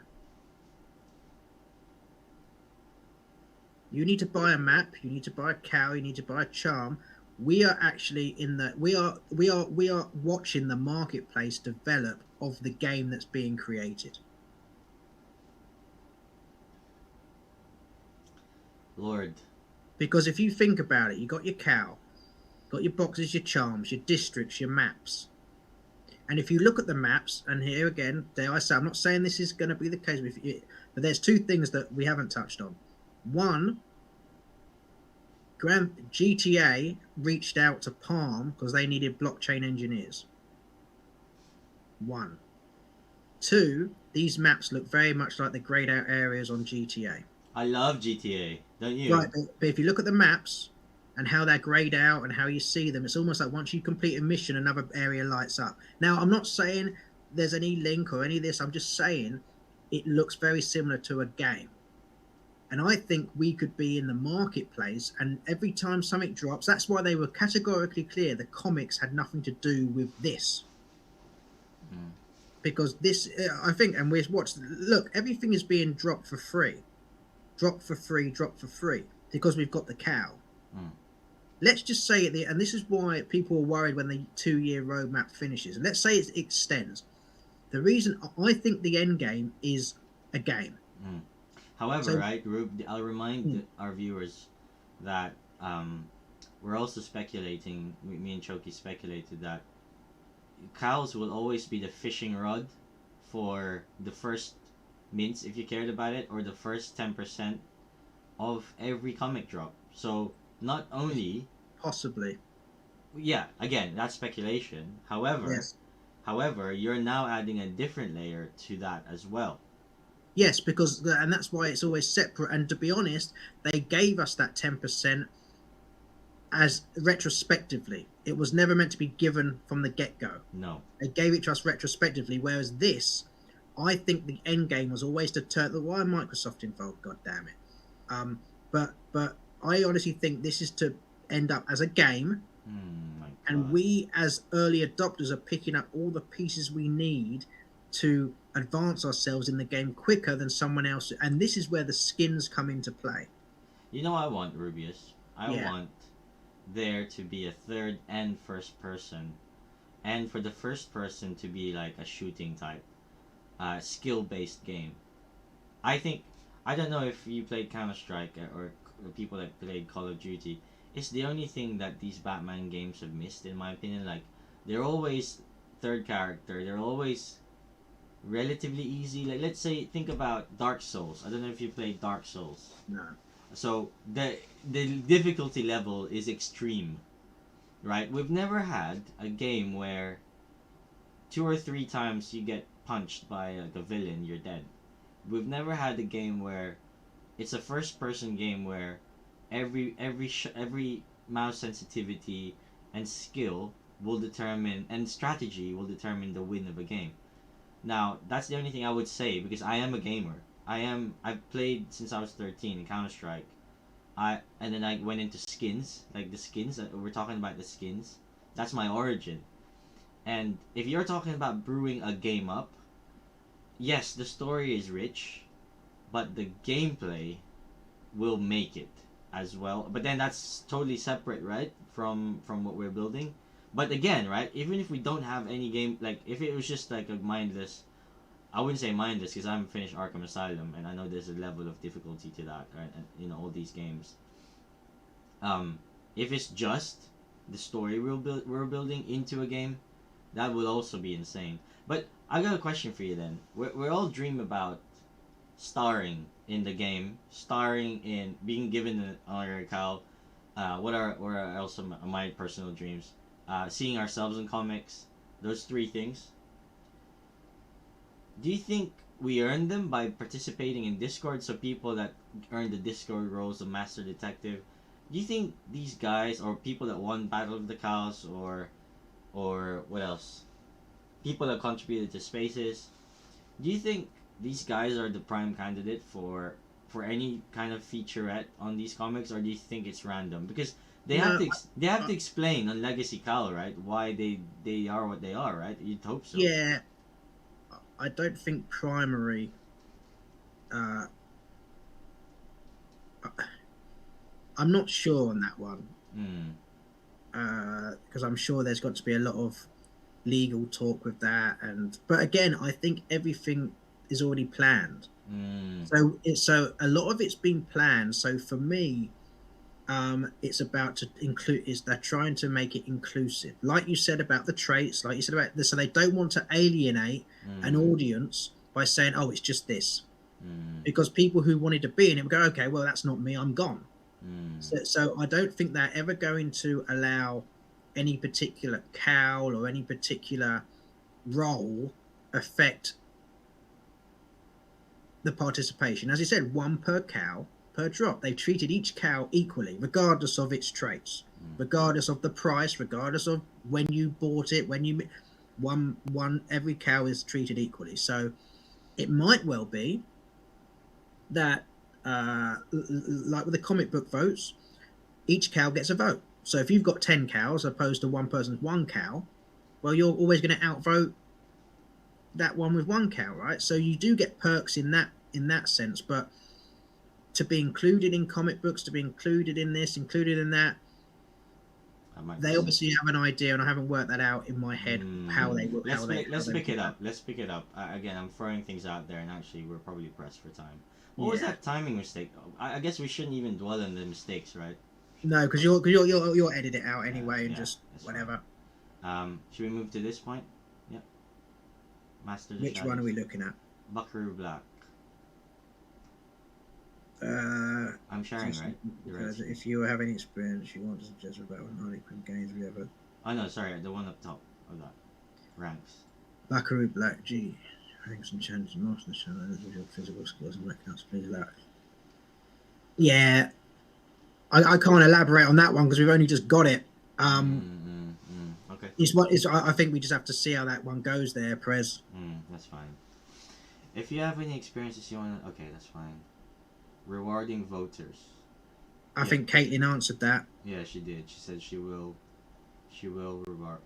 You need to buy a map. You need to buy a cow. You need to buy a charm. We are actually in the. We are watching the marketplace develop of the game that's being created. Lord. Because if you think about it, you got your cow, got your boxes, your charms, your districts, your maps. And if you look at the maps, and here again, dare I say, I'm not saying this is going to be the case, but there's 2 things that we haven't touched on. One, GTA reached out to Palm because they needed blockchain engineers. 1. 2, these maps look very much like the grayed out areas on GTA. I love GTA, don't you? Right, but if you look at the maps and how they're grayed out and how you see them, it's almost like once you complete a mission, another area lights up. Now, I'm not saying there's any link or any of this. I'm just saying it looks very similar to a game. And I think we could be in the marketplace, and every time something drops, that's why they were categorically clear the comics had nothing to do with this. Mm. Because this, I think, and we've watched, look, everything is being dropped for free. Drop for free, drop for free. Because we've got the cow. Mm. Let's just say it, and this is why people are worried when the 2 year roadmap finishes. And let's say it extends. The reason I think the end game is a game. Mm. However, So, right, I'll remind mm, our viewers that we're also speculating. Me and Choki speculated that cows will always be the fishing rod for the first mints, if you cared about it, or the first 10% of every comic drop. So not only, possibly. yeah, again, that's speculation. However, Yes. you're now adding a different layer to that as well. Yes, because, and that's why it's always separate. And to be honest, they gave us that 10% as retrospectively. It was never meant to be given from the get go. No. They gave it to us retrospectively, whereas this, I think the end game was always to turn. Why Microsoft involved? God damn it! But I honestly think this is to end up as a game, My and God. we as early adopters are picking up all the pieces we need to advance ourselves in the game quicker than someone else. And this is where the skins come into play. You know, I want Rubeus. I Yeah, want there to be a third and first person, and for the first person to be like a shooting type, skill based game. I think, I don't know if you played Counter Strike or people that played Call of Duty. It's the only thing that these Batman games have missed, in my opinion. Like, they're always third character. They're always relatively easy. Like, let's say, think about Dark Souls. I don't know if you played Dark Souls. no, So the difficulty level is extreme, right? We've never had a game where two or three times you get punched by like a villain, you're dead. We've never had a game where it's a first person game where every mouse sensitivity and skill will determine, and strategy will determine the win of a game. Now, that's the only thing I would say because I am a gamer. I've played since I was 13 in Counter Strike. And then I went into skins, like the skins. We're talking about the skins. That's my origin. And if you're talking about brewing a game up, yes, the story is rich, but the gameplay will make it as well. But then that's totally separate, right? From what we're building. But again, right? Even if we don't have any game, like if it was just like a mindless, I wouldn't say mindless because I haven't finished Arkham Asylum, and I know there's a level of difficulty to that, right? And, all these games. Um, if it's just the story we're building into a game, that will also be insane. But I got a question for you then. We all dream about starring in the game, starring in being given an honorary cow. What are also my personal dreams? Seeing ourselves in comics. Those three things. Do you think we earn them by participating in Discord? So people that earn the Discord roles of Master Detective, do you think these guys or people that won Battle of the Cows or what else? People that contributed to Spaces, do you think these guys are the prime candidate for any kind of featurette on these comics, or do you think it's random? Because no, they have I, to explain on Legacy Cal, right? Why they are what they are, right? You'd hope so. yeah, I don't think primary. Uh, I'm not sure on that one Hmm. because I'm sure there's got to be a lot of legal talk with that. And but again, I think everything is already planned. Hmm. So a lot of it's been planned. So for me, it's about to include is they're trying to make it inclusive, like you said about the traits, like you said about this. So they don't want to alienate an Hmm. audience by saying, "Oh, it's just this," Hmm. because people who wanted to be in it would go, "Okay, well, that's not me. I'm gone." Hmm. So I don't think they're ever going to allow any particular cowl or any particular role affect the participation. As you said, one per cow per drop. They've treated each cow equally, regardless of its traits, Hmm. regardless of the price, regardless of when you bought it, when you one every cow is treated equally. So it might well be that like with the comic book votes, each cow gets a vote. So if you've got 10 cows opposed to one person's one cow, well, you're always going to outvote that one with one cow, right? So you do get perks in that sense, but to be included in comic books, to be included in this, included in that, they obviously have an idea, and I haven't worked that out in my head how they will. Let's pick it up. Let's pick it up. Again, I'm throwing things out there, and actually, we're probably pressed for time. What was that timing mistake? I guess we shouldn't even dwell on the mistakes, right? No, because you'll edit it out anyway, and just whatever. Should we move to this point? Yep. Master. Which one are we looking at? Buckaroo Black. I'm sharing, right? If you have any experience you want to suggest about Harley Quinn games we ever. Oh no, sorry, the one up top of that. Ranks. Buckaroo Black G. Ranks and changes most of the channel, your physical skills and records, please allow. Yeah. I can't elaborate on that one because we've only just got it. Okay. I think we just have to see how that one goes there, Prez. That's fine. If you have any experiences you want to... Okay, that's fine. Rewarding voters. I think Caitlin answered that. Yeah, she did. She said she will reward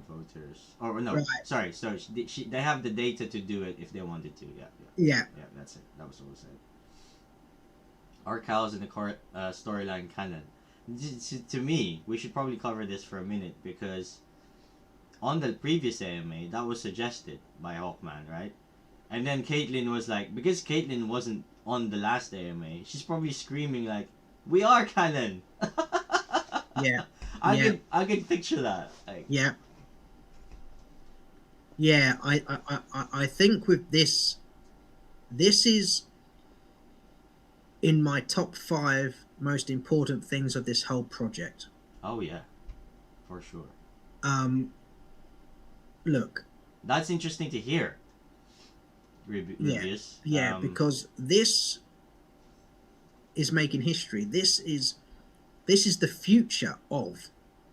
voters. Or no, right. Sorry. So they have the data to do it if they wanted to. Yeah, that's it. That was what was said. Are cows in the storyline canon? To me, we should probably cover this for a minute because on the previous AMA, that was suggested by Hawkman, right? And then Caitlyn was like, because Caitlyn wasn't on the last AMA, she's probably screaming like, "We are canon!" Yeah. I could picture that. Like, yeah. Yeah, I think with this is in my top 5 most important things of this whole project. Oh yeah, for sure. Look. That's interesting to hear. Rubeus. Yeah, because this is making history. This is the future of,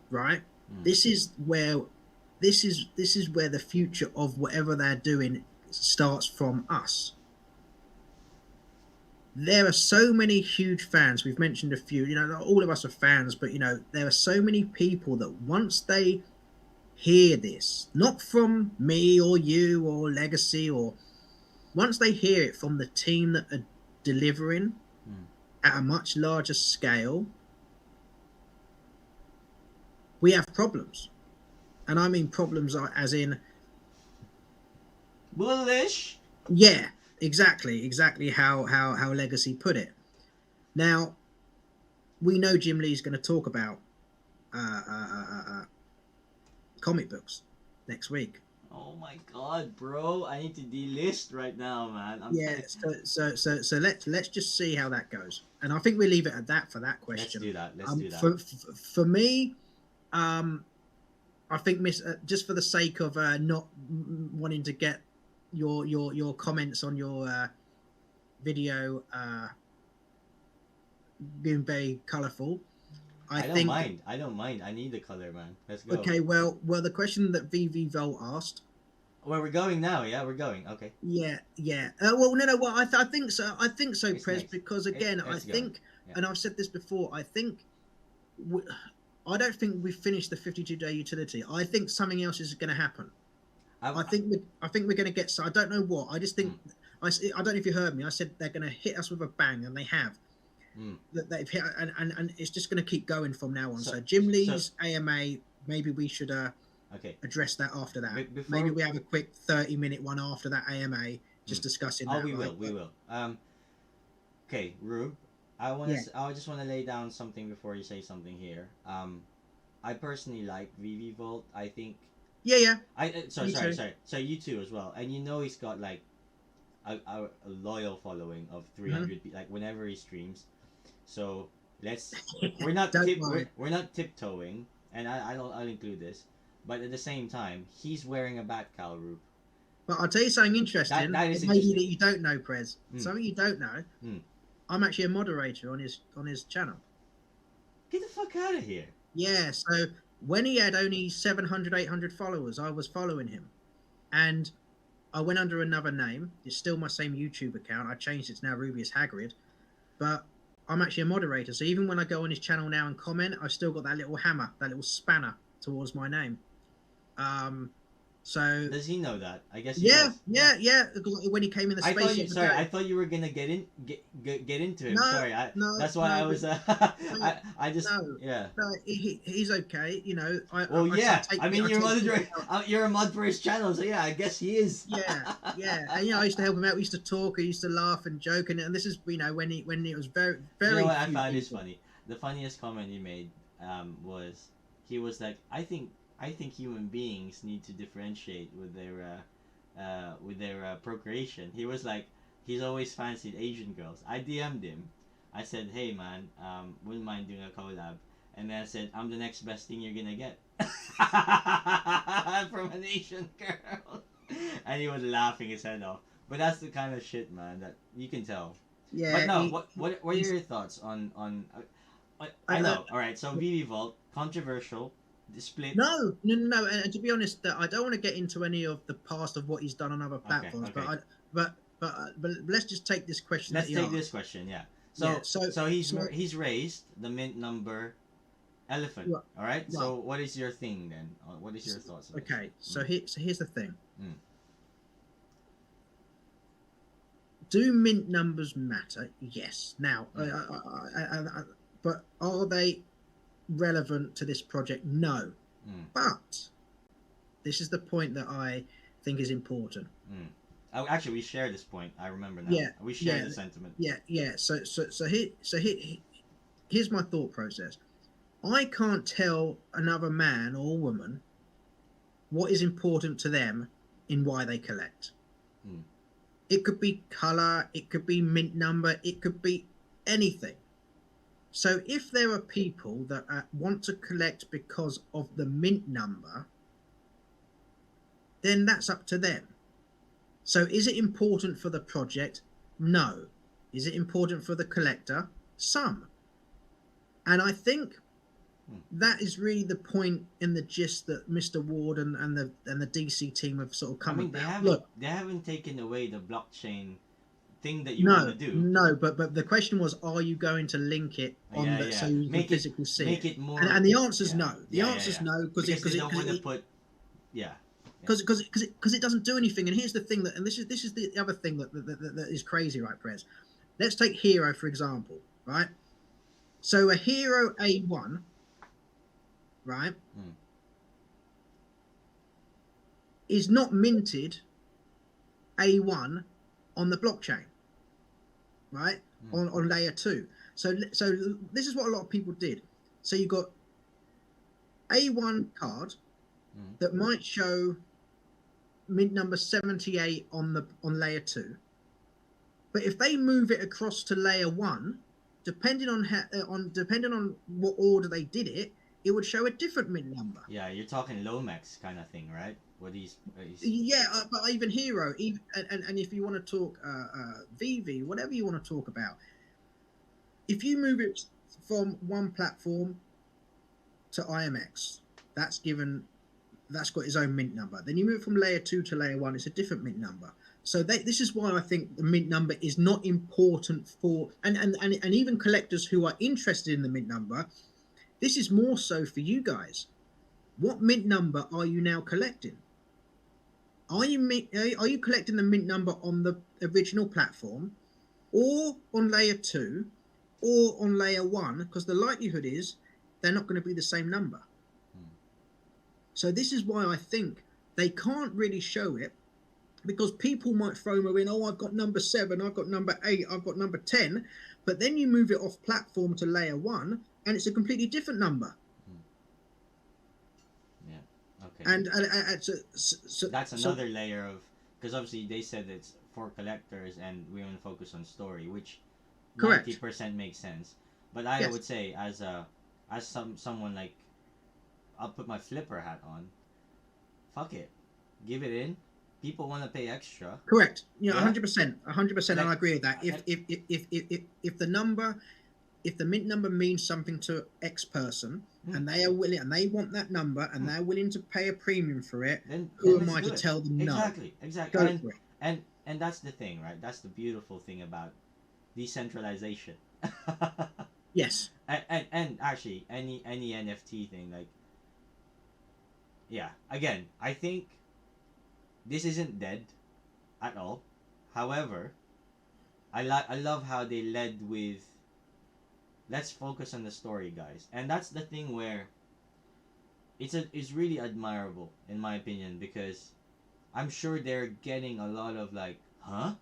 right? This is where the future of whatever they're doing starts from us. There are so many huge fans. We've mentioned a few. You know, all of us are fans, but you know, there are so many people that once they hear this, not from me or you or Legacy, or once they hear it from the team that are delivering at a much larger scale, we have problems. And I mean problems as in bullish. Yeah. Exactly how Legacy put it. Now, we know Jim Lee's going to talk about comic books next week. Oh my god, bro! I need to delist right now, man. So let's just see how that goes, and I think we leave it at that for that question. Let's do that. For me, I think just for the sake of not wanting to get your comments on your video being very colourful. I don't mind. I need the colour, man. Let's go. Okay, well, the question that VV Volt asked. Where we're going now? Yeah, we're going. Okay. Yeah. Well, no. Well, I think so. I think so, Prez, because again, I think, and I've said this before. I think, I don't think we've finished the 52-day utility. I think something else is going to happen. I think we're going to get. So I don't know what. I just think. I don't know if you heard me. I said they're going to hit us with a bang, and they have. That they've hit, and it's just going to keep going from now on. So Jim Lee's AMA, maybe we should address that after that. Maybe we have a quick 30-minute one after that AMA, just discussing that. We will. Okay, Rube. I just want to lay down something before you say something here. I personally like VV Volt. I think. Yeah. Sorry. So you too as well, and you know he's got like a loyal following of 300 like whenever he streams. So we're not tiptoeing, and I'll include this, but at the same time he's wearing a Batcowl, Rube. But I'll tell you something interesting. That is maybe interesting. that you don't know, Prez. Something you don't know. I'm actually a moderator on his channel. Get the fuck out of here. Yeah, so when he had only 700, 800 followers, I was following him. And I went under another name. It's still my same YouTube account. I changed it to now Rubeus Hagrid. but I'm actually a moderator. So even when I go on his channel now and comment, I've still got that little hammer, that little spanner towards my name. So Does he know that? I guess he yeah, does. Yeah. yeah, yeah. When he came in the I thought you. spacesuit Sorry, I today. thought you were gonna get into him. No, Sorry, I. no, That's why I no, was. no, I just. no, Yeah. no. He's okay. You know, Well, yeah. I mean, I you're take mod. people out. You're a mod for his channel, so yeah, I guess he is. Yeah, yeah. And I used to help him out. We used to talk. I used to laugh and joke, and this is when it was very You know very what I few found is people. funny? The funniest comment he made was he was like, I think human beings need to differentiate with their procreation. He was like, he's always fancied Asian girls. I DM'd him. I said, hey man, wouldn't mind doing a collab. And then I said, I'm the next best thing you're gonna get from an Asian girl. And he was laughing his head off. But that's the kind of shit, man, that you can tell. But Yeah, no, what are he's your thoughts on? I, I I, know. All right, so VV Vault controversial, the split. no, no, no, no. And to be honest, I don't want to get into any of the past of what he's done on other Okay, platforms. okay. But let's just take this question that Let's he take this asked. question. Yeah. Yeah. So he's raised the mint number elephant. Right, All right. right. So what is your thing then? What is your thoughts on this? Okay. So here's the thing. Mm. Do mint numbers matter? Yes. Now, but are they relevant to this project? No. Mm. But this is the point that I think is important. Mm. Oh, actually, we share this point. I remember now. Yeah, We share yeah, the sentiment. yeah. Here's my thought process. I can't tell another man or woman what is important to them in why they collect. Mm. It could be color, it could be mint number, it could be anything. So if there are people that want to collect because of the mint number, then that's up to them. So is it important for the project? No. Is it important for the collector? Some. And I think that is really the point in the gist that Mr. Ward and the DC team have sort of come I mean, about. Look, they haven't taken away the blockchain thing that you want to no, do. no, but the question was, are you going to link it on Yeah, the so yeah. you can physically see Make it? it more. And the answer's Yeah, no. The yeah, yeah, answer's yeah. no Because they don't want to put. Yeah. Because it doesn't do anything. And here's the thing and this is the other thing that is crazy, right, Prez? Let's take Hero for example, right? So a Hero A1, right, is not minted A1 on the blockchain, right? On layer 2. So this is what a lot of people did. So you got A1 card that might show mint number 78 on layer 2, but if they move it across to layer 1, depending on what order they did it, it would show a different mint number. Yeah, you're talking Lomex kind of thing, right? What he's Yeah, but even Hero, and if you want to talk VV, whatever you want to talk about, if you move it from one platform to IMX, that's got its own mint number. Then you move from layer 2 to layer 1, it's a different mint number. So this is why I think the mint number is not important for and even collectors who are interested in the mint number. This is more so for you guys. What mint number are you now collecting? Are you collecting the mint number on the original platform, or on layer 2, or on layer 1? Because the likelihood is they're not going to be the same number. So this is why I think they can't really show it, because people might FOMO in, oh, I've got number 7, I've got number 8, I've got number 10, but then you move it off platform to layer 1 and it's a completely different number. Yeah. Okay. And that's another layer of, because obviously they said it's for collectors and we want to focus on story, which correct. 90% makes sense. But I would say as someone like, I'll put my flipper hat on. Fuck it, give it in. People want to pay extra. Correct. Yeah, 100%, 100%, and I agree with that. If the mint number means something to X person, and they are willing, and they want that number, and they're willing to pay a premium for it, then who am I to tell them no? Exactly. Go for it. And that's the thing, right? That's the beautiful thing about decentralization. Yes. And actually, any NFT thing, like, yeah. Again, I think this isn't dead at all. However, I love how they led with, let's focus on the story, guys, and that's the thing where it's really admirable in my opinion, because I'm sure they're getting a lot of like, huh?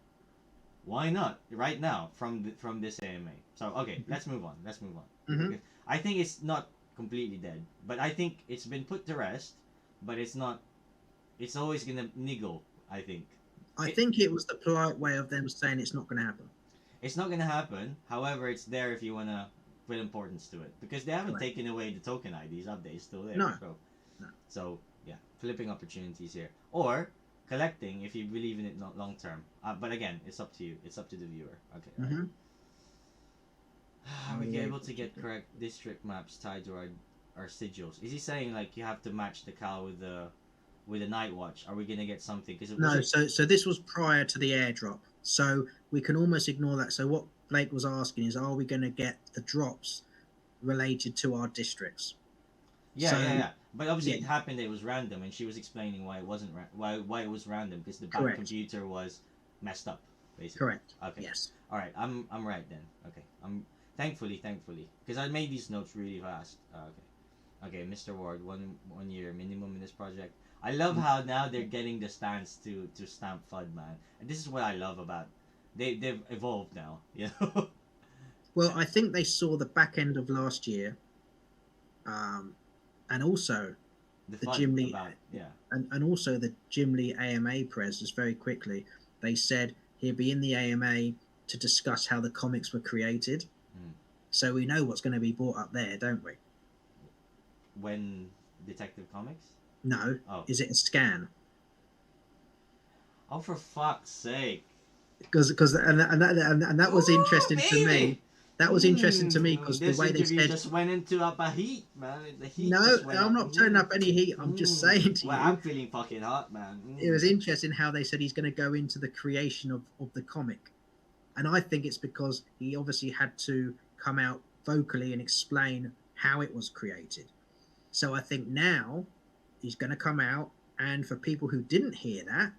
Why not right now from this AMA? So okay, let's move on. Let's move on. Hmm. Okay. I think it's not completely dead, but I think it's been put to rest. But it's not. It's always gonna niggle. I think I it. think it was the polite way of them saying it's not going to happen. It's not gonna happen. However, it's there if you wanna put importance to it, because they haven't Correct. taken away the token IDs. Up there, it's still there. No. So No. so yeah, flipping opportunities here, or collecting if you believe in it not long term. But again, it's up to you. It's up to the viewer. Okay, right. Hmm. Are we able to get correct district maps tied to our sigils? Is he saying like you have to match the cow with the night watch? Are we gonna get something? Because it was No. it. So this was prior to the airdrop. So we can almost ignore that. So what Blake was asking is, are we going to get the drops related to our districts? Yeah, So yeah, yeah. But obviously yeah, it happened. It was random, and she was explaining why it wasn't why it was random, because the back correct. computer was messed up, basically. Correct. Okay. Yes. All right. I'm right then. Okay. I'm thankfully because I made these notes really fast. Okay. Okay, Mr. Ward, one year minimum in this project. I love how now they're getting the stance to stamp FUD, man. And this is what I love about they've evolved now, you know. Well, I think they saw the back end of last year, and also The the FUD Jim Lee, about, yeah. and also the Jim Lee AMA press just very quickly. They said he'll be in the AMA to discuss how the comics were created. Mm. So we know what's going to be brought up there, don't we? When Detective Comics? No, Oh. is it a scan? Oh, for fuck's sake. Because and that was Ooh, interesting to me. baby! That was interesting to me because the This way they interview said, just went into up a heat, man. The heat no, just went I'm up. not turning up any heat. I'm just saying to Well, you, I'm feeling fucking hot, man. it was interesting how they said he's going to go into the creation of the comic. And I think it's because he obviously had to come out vocally and explain how it was created. So I think now he's going to come out, and for people who didn't hear that,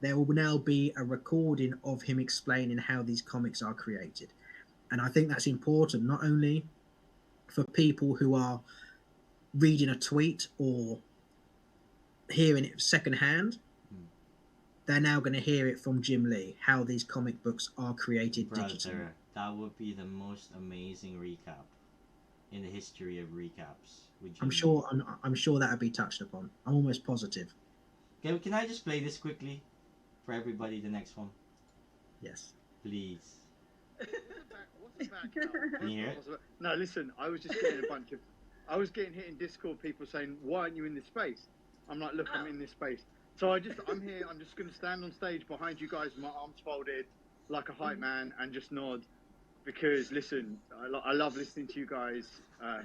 there will now be a recording of him explaining how these comics are created. And I think that's important, not only for people who are reading a tweet or hearing it secondhand, Mm. they're now going to hear it from Jim Lee, how these comic books are created digitally. Brother, that would be the most amazing recap in the history of recaps with I'm Jim Lee. sure I'm sure that would be touched upon. I'm almost positive. Can I just play this quickly for everybody? The next one, Yes. please. What's a back? Can you hear it? No, listen. I was just getting a bunch of. I was getting hit in Discord. People saying, "Why aren't you in this space?" I'm like, "Look, I'm in this space." So I'm here. I'm just going to stand on stage behind you guys, with my arms folded, like a hype man, and just nod. Because listen, I love listening to you guys. I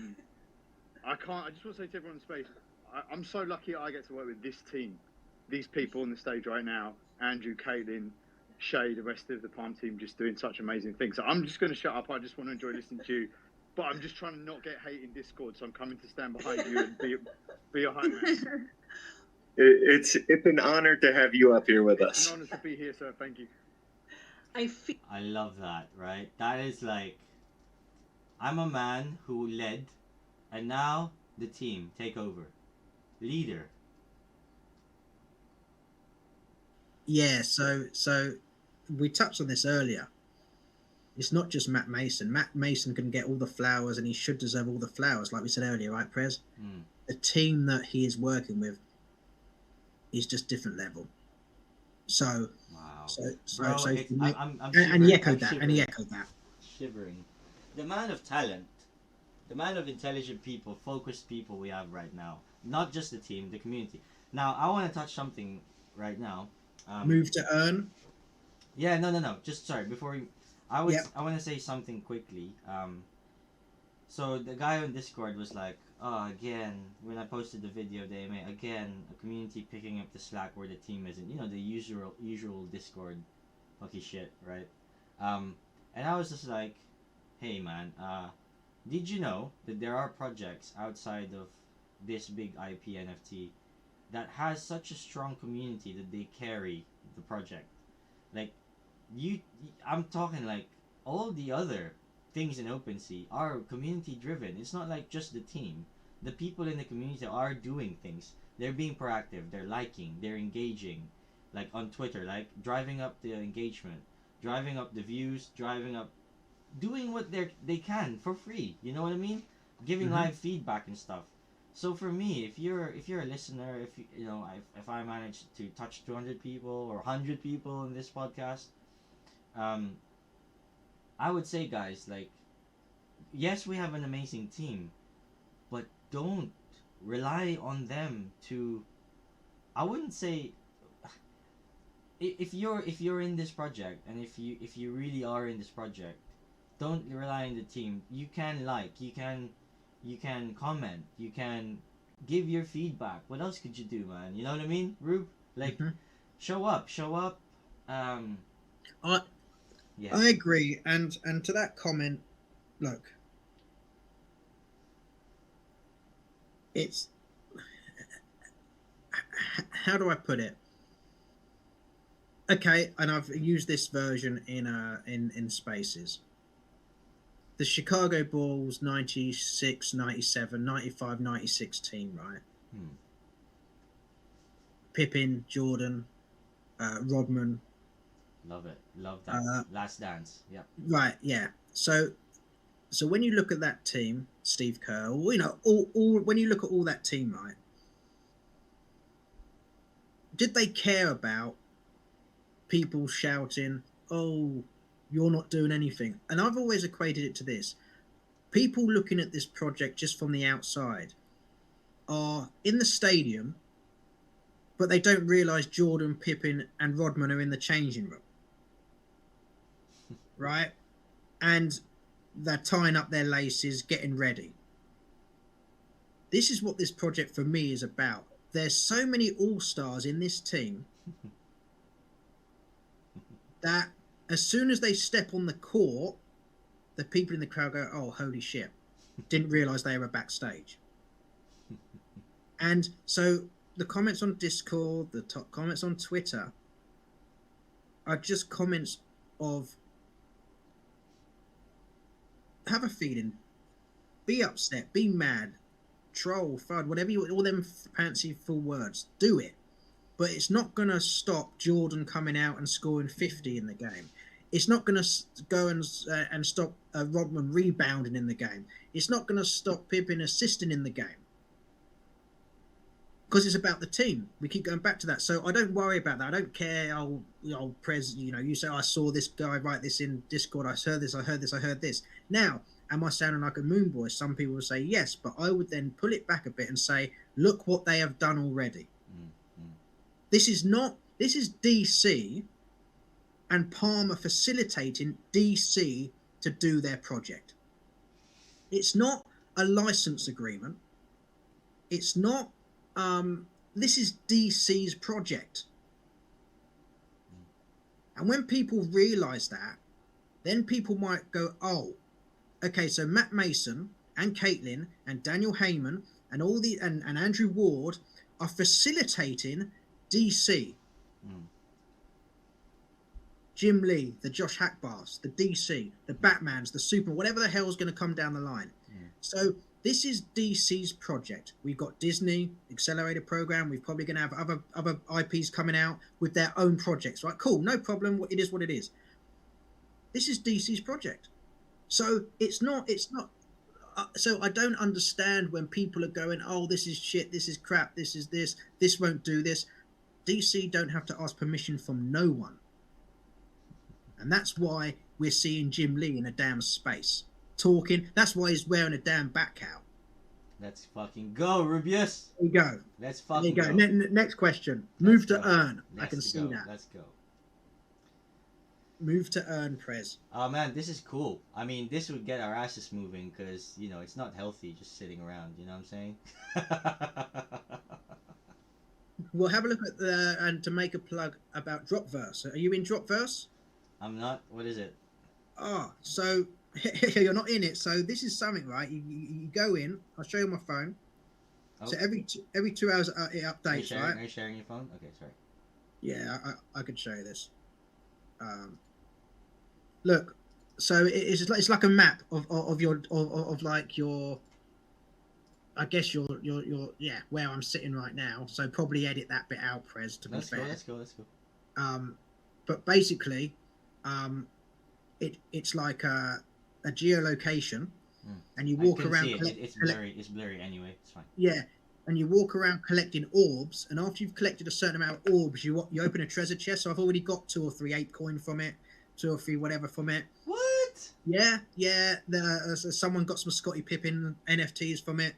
can't. I just want to say to everyone in space, I'm so lucky I get to work with this team, these people on the stage right now. Andrew, Caitlin, Shay, the rest of the Palm team, just doing such amazing things. So I'm just going to shut up. I just want to enjoy listening to you. But I'm just trying to not get hate in Discord, so I'm coming to stand behind you and be a hype man. It's an honor to have you up here with It's us. an honor to be here, sir. Thank you. I love that, right? That is like, I'm a man who led, and now the team take over. Leader. Yeah. So we touched on this earlier. It's not just Matt Mason. Matt Mason can get all the flowers, and he should deserve all the flowers, like we said earlier, right, Prez? Mm. The team that he is working with is just different level. So, Wow. so, Bro, so it's, I'm and he shivering. echoed I'm that, shivering. and he echoed that. Shivering. The amount of talent, the amount of intelligent people, focused people we have right now. Not just the team, the community. Now, I want to touch something right now. Move to earn. Yeah, no. Just sorry. Before we, I want to say something quickly. So the guy on Discord was like, "Oh, again." When I posted the video, they made again a community picking up the slack where the team isn't. You know, the usual Discord, fucky shit, right? And I was just like, hey man, did you know that there are projects outside of this big IP NFT that has such a strong community that they carry the project? Like you, I'm talking like all the other things in OpenSea are community driven. It's not like just the team. The people in the community are doing things. They're being proactive. They're liking. They're engaging. Like on Twitter, like driving up the engagement, driving up the views, driving up, doing what they can for free. You know what I mean? Giving live feedback and stuff. So for me, if you're a listener, if you know if I manage to touch 200 people or 100 people in this podcast, um, I would say, guys, like, yes, we have an amazing team, but don't rely on them to. I wouldn't say if you're in this project and if you really are in this project, don't rely on the team. You can like, you can comment, you can give your feedback. What else could you do, man? You know what I mean, Rube? Like, show up. Um, I yeah. I agree, and to that comment, look, it's how do I put it? Okay, and I've used this version in Spaces. The Chicago Bulls 96, 97, 95, 96 team, right? Hmm. Pippen, Jordan, Rodman. Love it. Love that. Last Dance. Yep. Right, yeah. So when you look at that team, Steve Kerr, you know, all when you look at all that team, right? Did they care about people shouting, "Oh, you're not doing anything"? And I've always equated it to this: people looking at this project just from the outside are in the stadium, but they don't realize Jordan, Pippen, and Rodman are in the changing room, right? And they're tying up their laces, getting ready. This is what this project for me is about. There's so many all-stars in this team that as soon as they step on the court, the people in the crowd go, "Oh, holy shit." Didn't realize they were backstage. And so the comments on Discord, the top comments on Twitter are just comments of have a feeling, be upset, be mad, troll, FUD, whatever you, all them fancy full words, do it. But it's not going to stop Jordan coming out and scoring 50 in the game. It's not going to go and stop Rodman rebounding in the game. It's not going to stop Pippen assisting in the game. Because it's about the team. We keep going back to that. So I don't worry about that. I don't care. Prez, you know, you say, "I saw this guy write this in Discord. I heard this, I heard this, I heard this." Now, am I sounding like a moon boy? Some people will say yes, but I would then pull it back a bit and say, look what they have done already. This is DC and Palmer facilitating DC to do their project. It's not a license agreement. It's not. This is DC's project. And when people realise that, then people might go, "Oh, okay, so Matt Mason and Caitlin and Daniel Heyman and all the and Andrew Ward are facilitating DC." Jim Lee, the Josh Hackbars, the DC, the Batmans, the Superman, whatever the hell is going to come down the line. So this is DC's project. We've got Disney Accelerator Program. We're probably going to have other IPs coming out with their own projects. Right? Cool, no problem. It is what it is. This is DC's project. So it's not. So I don't understand when people are going, "Oh, this is shit. This is crap. This is this. This won't do this." DC don't have to ask permission from no one. And that's why we're seeing Jim Lee in a damn space talking. That's why he's wearing a damn Batcowl. Let's fucking go, Rubeus. There you go. Let's fucking go. Next question. Let's Move to go. earn. I Let's can see go. that. Let's go. Move to earn, Prez. Oh man, this is cool. I mean, this would get our asses moving because, you know, it's not healthy just sitting around. You know what I'm saying? We'll have a look at and to make a plug about Dropverse. Are you in Dropverse? I'm not. What is it? So You're not in it. So this is something, right? You go in. I'll show you my phone. Oh, So every 2 hours it are you updates, sharing, right? are you sharing your phone? Okay, sorry. Yeah, I could show you this. Look, so it's like a map of your of like your, I guess your yeah, where I'm sitting right now. So probably edit that bit out, Prez. To be Let's go. fair, Let's go. Let's go. but basically, it's like a geolocation, and you I walk couldn't around. see it. It's blurry. It's blurry anyway. It's fine. Yeah, and you walk around collecting orbs, and after you've collected a certain amount of orbs, you open a treasure chest. So I've already got 2 or 3 ape coin from it, 2 or 3 whatever from it. What? Yeah. Someone got some Scotty Pippen NFTs from it.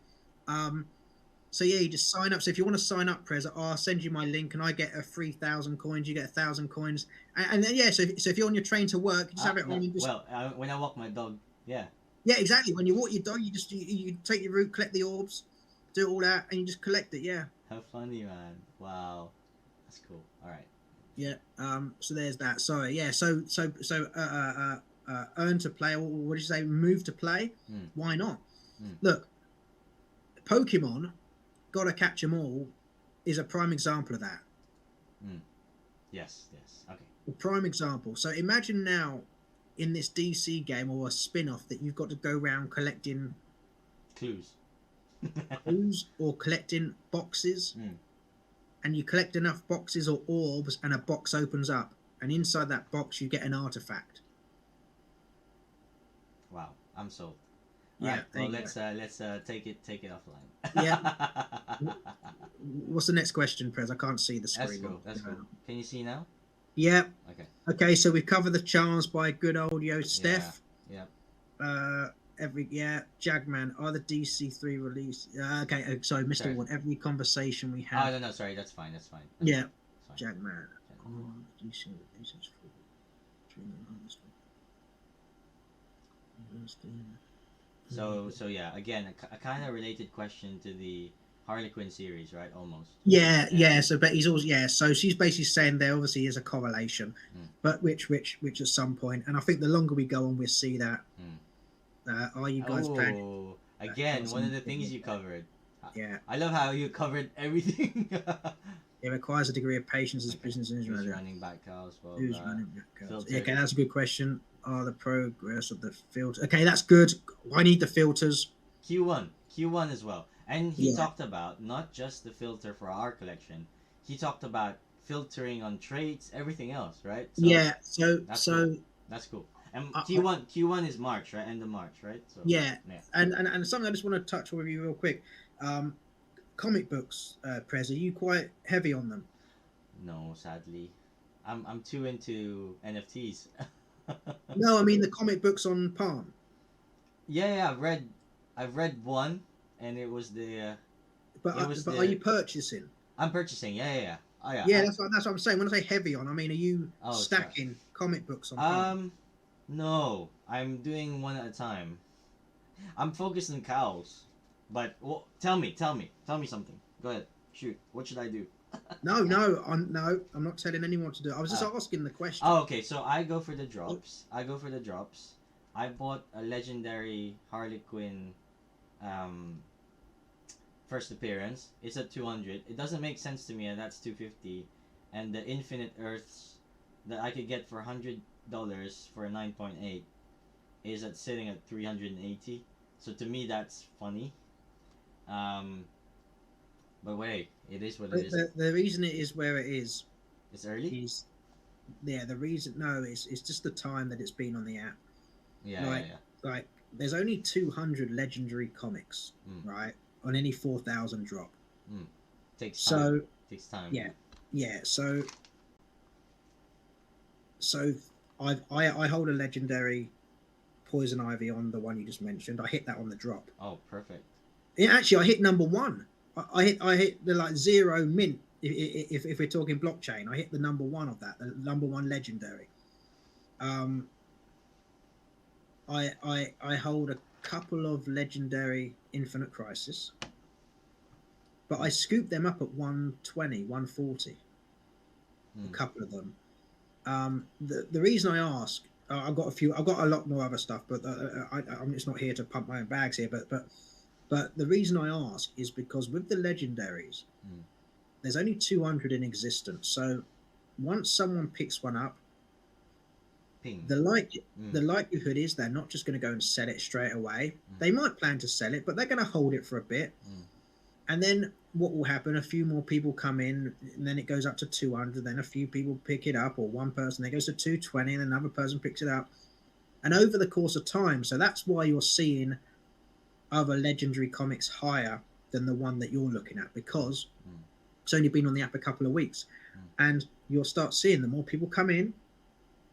So yeah, you just sign up. So if you want to sign up, Prez, I'll send you my link, and I get a 3,000 coins. You get 1,000 coins, and then yeah. So if you're on your train to work, you just have it on. You just, well, when I walk my dog, yeah. yeah, exactly. When you walk your dog, you take your route, collect the orbs, do all that, and you just collect it. Yeah. How funny, man! Wow, that's cool. All right. Yeah. So there's that. Sorry. Yeah. So earn to play, or what did you say? Move to play. Why not? Look, Pokemon, gotta catch 'em all, is a prime example of that. Yes. Yes. Okay. A prime example. So imagine now, in this DC game or a spin-off, that you've got to go around collecting Clues. clues or collecting boxes, and you collect enough boxes or orbs, and a box opens up, and inside that box you get an artifact. Wow, I'm sold. Yeah. Right, well, let's take it offline. Yeah. What's the next question, Prez? I can't see the screen. Let's go. Can you see now? Yeah. Okay. Okay, so we've covered the charms by good old Steph. Yeah. Jagman, are the DC3 release? Okay, sorry, Mr. Sorry. Ward. Every conversation we have. Oh no, sorry, that's fine. That's fine. Yeah. That's fine. Jagman. Oh, DC releases for. So yeah, again, a kind of related question to the Harley Quinn series, right? Almost. Yeah. So, but he's also So she's basically saying there obviously is a correlation, but which at some point, and I think the longer we go on, we'll see that. Are you guys planning? Again, one of the things you covered. Yeah. I love how you covered everything. It requires a degree of patience as business Who's manager. running Batcowls? Well, Who's running Batcowls? filter. Yeah, okay, that's a good question. Are the progress of the filter? Okay, that's good. I need the filters. Q1 as well. And he talked about not just the filter for our collection. He talked about filtering on traits, everything else, right? So yeah. that's cool. And Q1 is March, right? End of March, right? So, yeah. And something I just want to touch with you real quick. Comic books, Prez, are you quite heavy on them? No, sadly, I'm too into NFTs. No, I mean the comic books on Palm. Yeah, I've read one, and it was the. But are you purchasing? I'm purchasing. Yeah. Oh yeah. Yeah, that's what I'm saying. When I say heavy on, I mean, are you stacking comic books on Palm? No, I'm doing one at a time. I'm focused on cows, but tell me something. Go ahead, shoot. What should I do? No, I'm not telling anyone what to do. I was just asking the question. Oh, okay. So I go for the drops. I bought a legendary Harley Quinn first appearance. It's at 200. It doesn't make sense to me, and that's 250. And the Infinite Earths that I could get for $100 for a 9.8 is sitting at 380. So to me, that's funny. But wait, it is what it is. The reason it is where it is. It's early. The reason it's just the time that it's been on the app. Yeah. Like there's only 200 legendary comics, right, on any 4,000 drop. Takes time. Yeah. So I hold a legendary Poison Ivy on the one you just mentioned. I hit that on the drop. Oh, perfect. Yeah, actually, I hit number 1. I hit the like 0 mint. If we're talking blockchain, I hit the number 1 of that, the number 1 legendary. I hold a couple of legendary Infinite Crisis, but I scooped them up at 120, 140. A couple of them. The reason I ask, I've got a few. I've got a lot more other stuff, but I'm just not here to pump my own bags here. But the reason I ask is because with the legendaries, Mm. there's only 200 in existence. So once someone picks one up, Ping. the like Mm. the likelihood is they're not just going to go and sell it straight away. Mm. They might plan to sell it, but they're going to hold it for a bit. Mm. And then what will happen? A few more people come in, and then it goes up to 200. Then a few people pick it up, or one person. Then it goes to 220, and another person picks it up. And over the course of time, so that's why you're seeing other legendary comics higher than the one that you're looking at, because it's only been on the app a couple of weeks. And you'll start seeing the more people come in,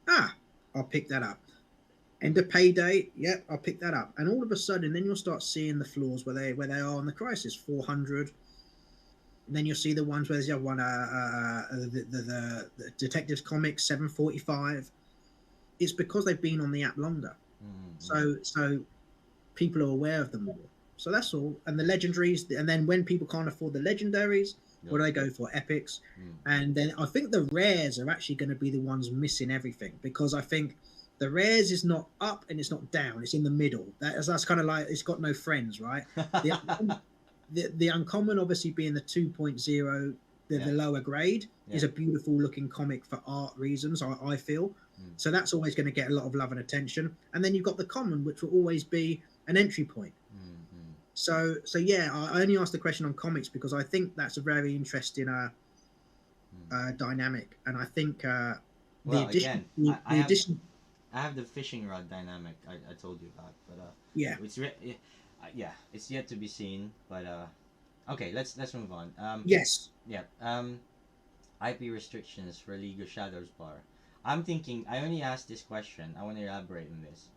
I'll pick that up. End of payday, yep, I'll pick that up. And all of a sudden, then you'll start seeing the floors where they are on the crisis, 400. And then you'll see the ones where there's one, the Detectives Comics, 745. It's because they've been on the app longer. So people are aware of them more. So that's all. And the legendaries, and then when people can't afford the legendaries, what do they go for? Epics. And then I think the rares are actually going to be the ones missing everything, because I think the rares is not up and it's not down. It's in the middle. That's kind of like it's got no friends, right? The uncommon obviously being the 2.0, the lower grade, is a beautiful looking comic for art reasons, I feel. So that's always going to get a lot of love and attention. And then you've got the common, which will always be an entry point. So yeah, I only asked the question on comics because I think that's a very interesting dynamic, and I think the addition. I have the fishing rod dynamic I told you about, but it's yet to be seen. But okay, let's move on. Yes. Yeah. IP restrictions for League of Shadows bar. I'm thinking. I only asked this question. I want to elaborate on this.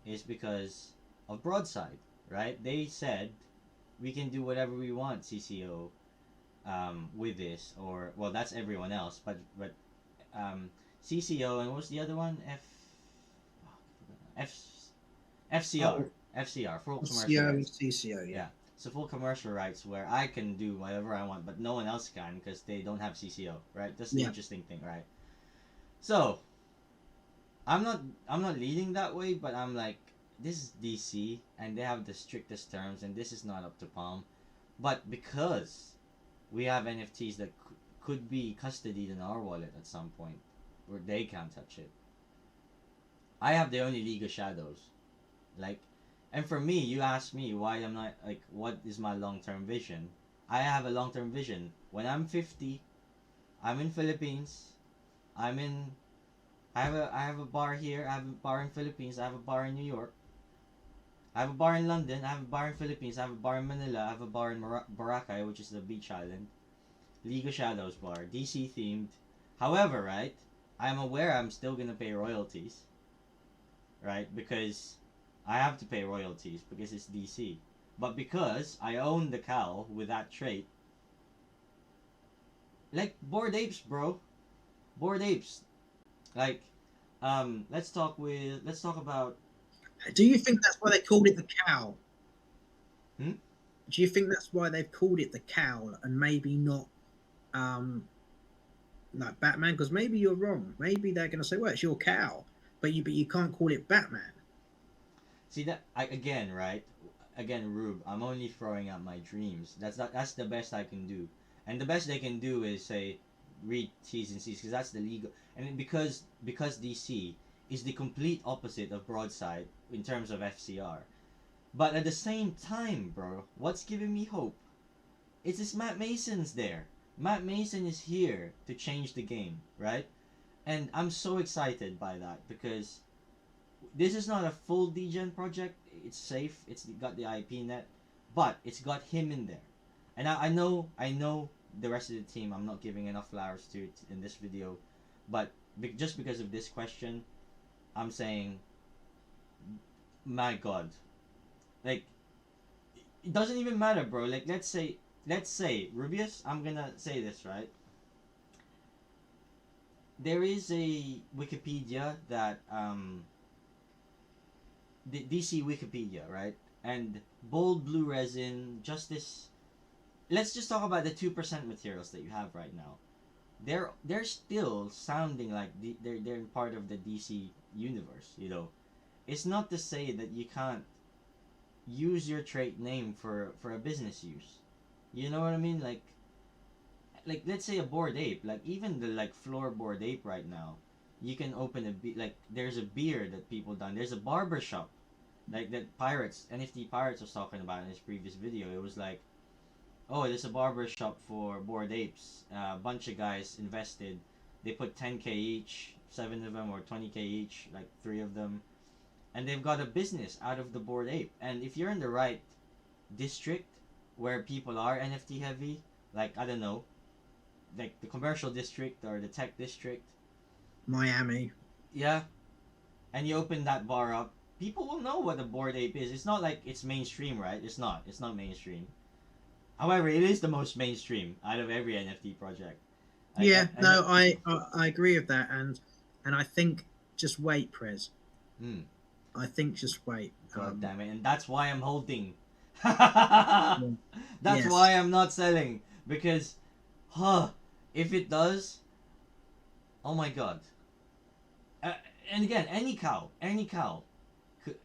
Is because of Broadside, right? They said we can do whatever we want, CCO, with this, or well, that's everyone else, but CCO and what was the other one? FCR. FCR, full commercial rights. CCO, yeah. So full commercial rights where I can do whatever I want, but no one else can because they don't have CCO, right? That's the interesting thing, right? So I'm not leading that way, but I'm like, this is DC and they have the strictest terms, and this is not up to Palm. But because we have NFTs that could be custodied in our wallet at some point, where they can't touch it, I have the only League of Shadows. Like, and for me, you ask me why I'm not, like, what is my long-term vision? I have a long-term vision. When I'm 50, I'm in Philippines. I have a bar here. I have a bar in Philippines. I have a bar in New York. I have a bar in London. I have a bar in Philippines. I have a bar in Manila. I have a bar in Boracay, which is the beach island. League of Shadows bar, DC themed. However, right, I'm aware I'm still gonna pay royalties. Right, because I have to pay royalties because it's DC. But because I own the cowl with that trait, like Bored Apes, bro, Bored Apes. Like, let's talk about. Do you think that's why they called it the cowl? Hmm? Do you think that's why they've called it the cowl and maybe not, like Batman? Because maybe you're wrong. Maybe they're going to say, "Well, it's your cowl," but you can't call it Batman. See that right? Again, Rube, I'm only throwing out my dreams. That's the best I can do, and the best they can do is say, read T's and C's, because that's the legal. And because DC is the complete opposite of Broadside in terms of FCR. But at the same time, bro, what's giving me hope? It's this Matt Mason's there. Matt Mason is here to change the game, right? And I'm so excited by that because this is not a full degen project. It's safe. It's got the IP net, but it's got him in there. And I know the rest of the team. I'm not giving enough flowers to in this video, but just because of this question, I'm saying, my God, like, it doesn't even matter, bro. Like, let's say Rubeus. I'm gonna say this, right? There is a Wikipedia that the DC Wikipedia, right? And bold blue resin, justice. Let's just talk about the 2% materials that you have right now. they're still sounding like they're part of the DC universe. You know, it's not to say that you can't use your trade name for a business use. You know what I mean? Like let's say a bored ape, like even the like floorboard ape right now, you can open like there's a beer that people done. There's a barber shop, like that pirates NFT pirates was talking about in his previous video. It was like, oh, there's a barber shop for bored apes. A bunch of guys invested. They put 10K each, 7 of them, or 20K each, like 3 of them, and they've got a business out of the bored ape. And if you're in the right district where people are NFT heavy, like I don't know, like the commercial district or the tech district, Miami. yeah, and you open that bar up, people will know what a bored ape is. It's not like it's mainstream, right? It's not. It's not mainstream. However, it is the most mainstream out of every NFT project. Yeah, no, I agree with that, and I think just wait, Prez. Hmm. I think just wait. God damn it, and that's why I'm holding. Yeah. That's Yes. why I'm not selling, because, if it does, oh my god. And again, any cow, could,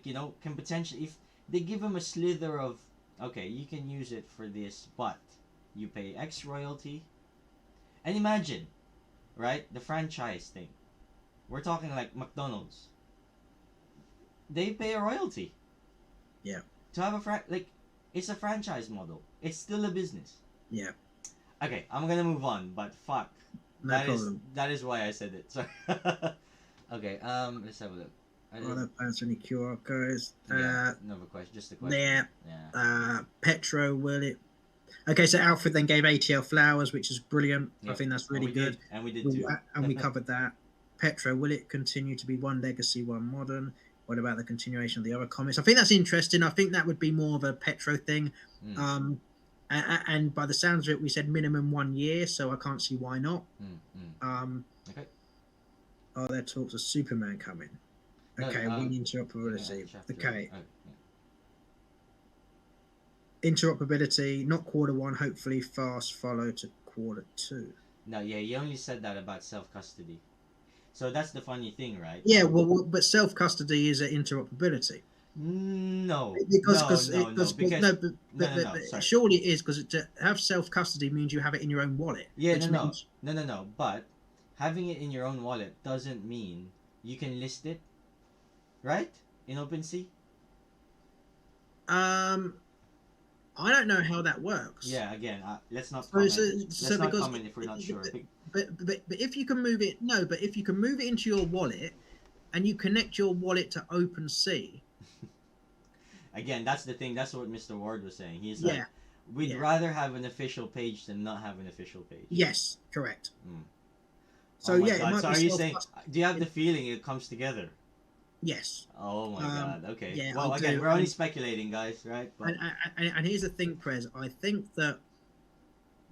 you know, can potentially, if they give them a slither of, okay, you can use it for this, but you pay X royalty. And imagine, right, the franchise thing. We're talking like McDonald's. They pay a royalty. Yeah. To have like, it's a franchise model. It's still a business. Yeah. Okay, I'm gonna move on, but fuck. No problem. That is why I said it. Sorry. Okay, let's have a look. I don't answer any QR codes. Yeah, another question, just a question. Yeah. Yeah. Petro will it? Okay, so Alfred then gave ATL flowers, which is brilliant. Yep. I think that's really we good. Did, and we did too. And we covered that. Petro, will it continue to be one legacy, one modern? What about the continuation of the other comics? I think that's interesting. I think that would be more of a Petro thing. And by the sounds of it, we said minimum 1 year, so I can't see why not. Okay. Are there talks of Superman coming? Okay, we need interoperability. Okay. Interoperability, not Q1, hopefully fast follow to Q2. No, yeah, you only said that about self-custody. So that's the funny thing, right? Yeah, well, but self-custody is an interoperability. No. Because sorry. surely it is, because to have self-custody means you have it in your own wallet. Yeah, which means... No. But having it in your own wallet doesn't mean you can list it, right? In OpenSea? I don't know how that works. Yeah, again, let's not comment. Let's not comment if we're not sure. But if you can move it, but if you can move it into your wallet, and you connect your wallet to OpenSea. Again, that's the thing. That's what Mr. Ward was saying. He's like, we'd rather have an official page than not have an official page. Yes, correct. So it might so are you saying? Do you have the feeling it comes together? Yes. Oh my god. Okay. Yeah, well, again, we're only speculating, guys, right? But... And here's the thing, Prez. I think that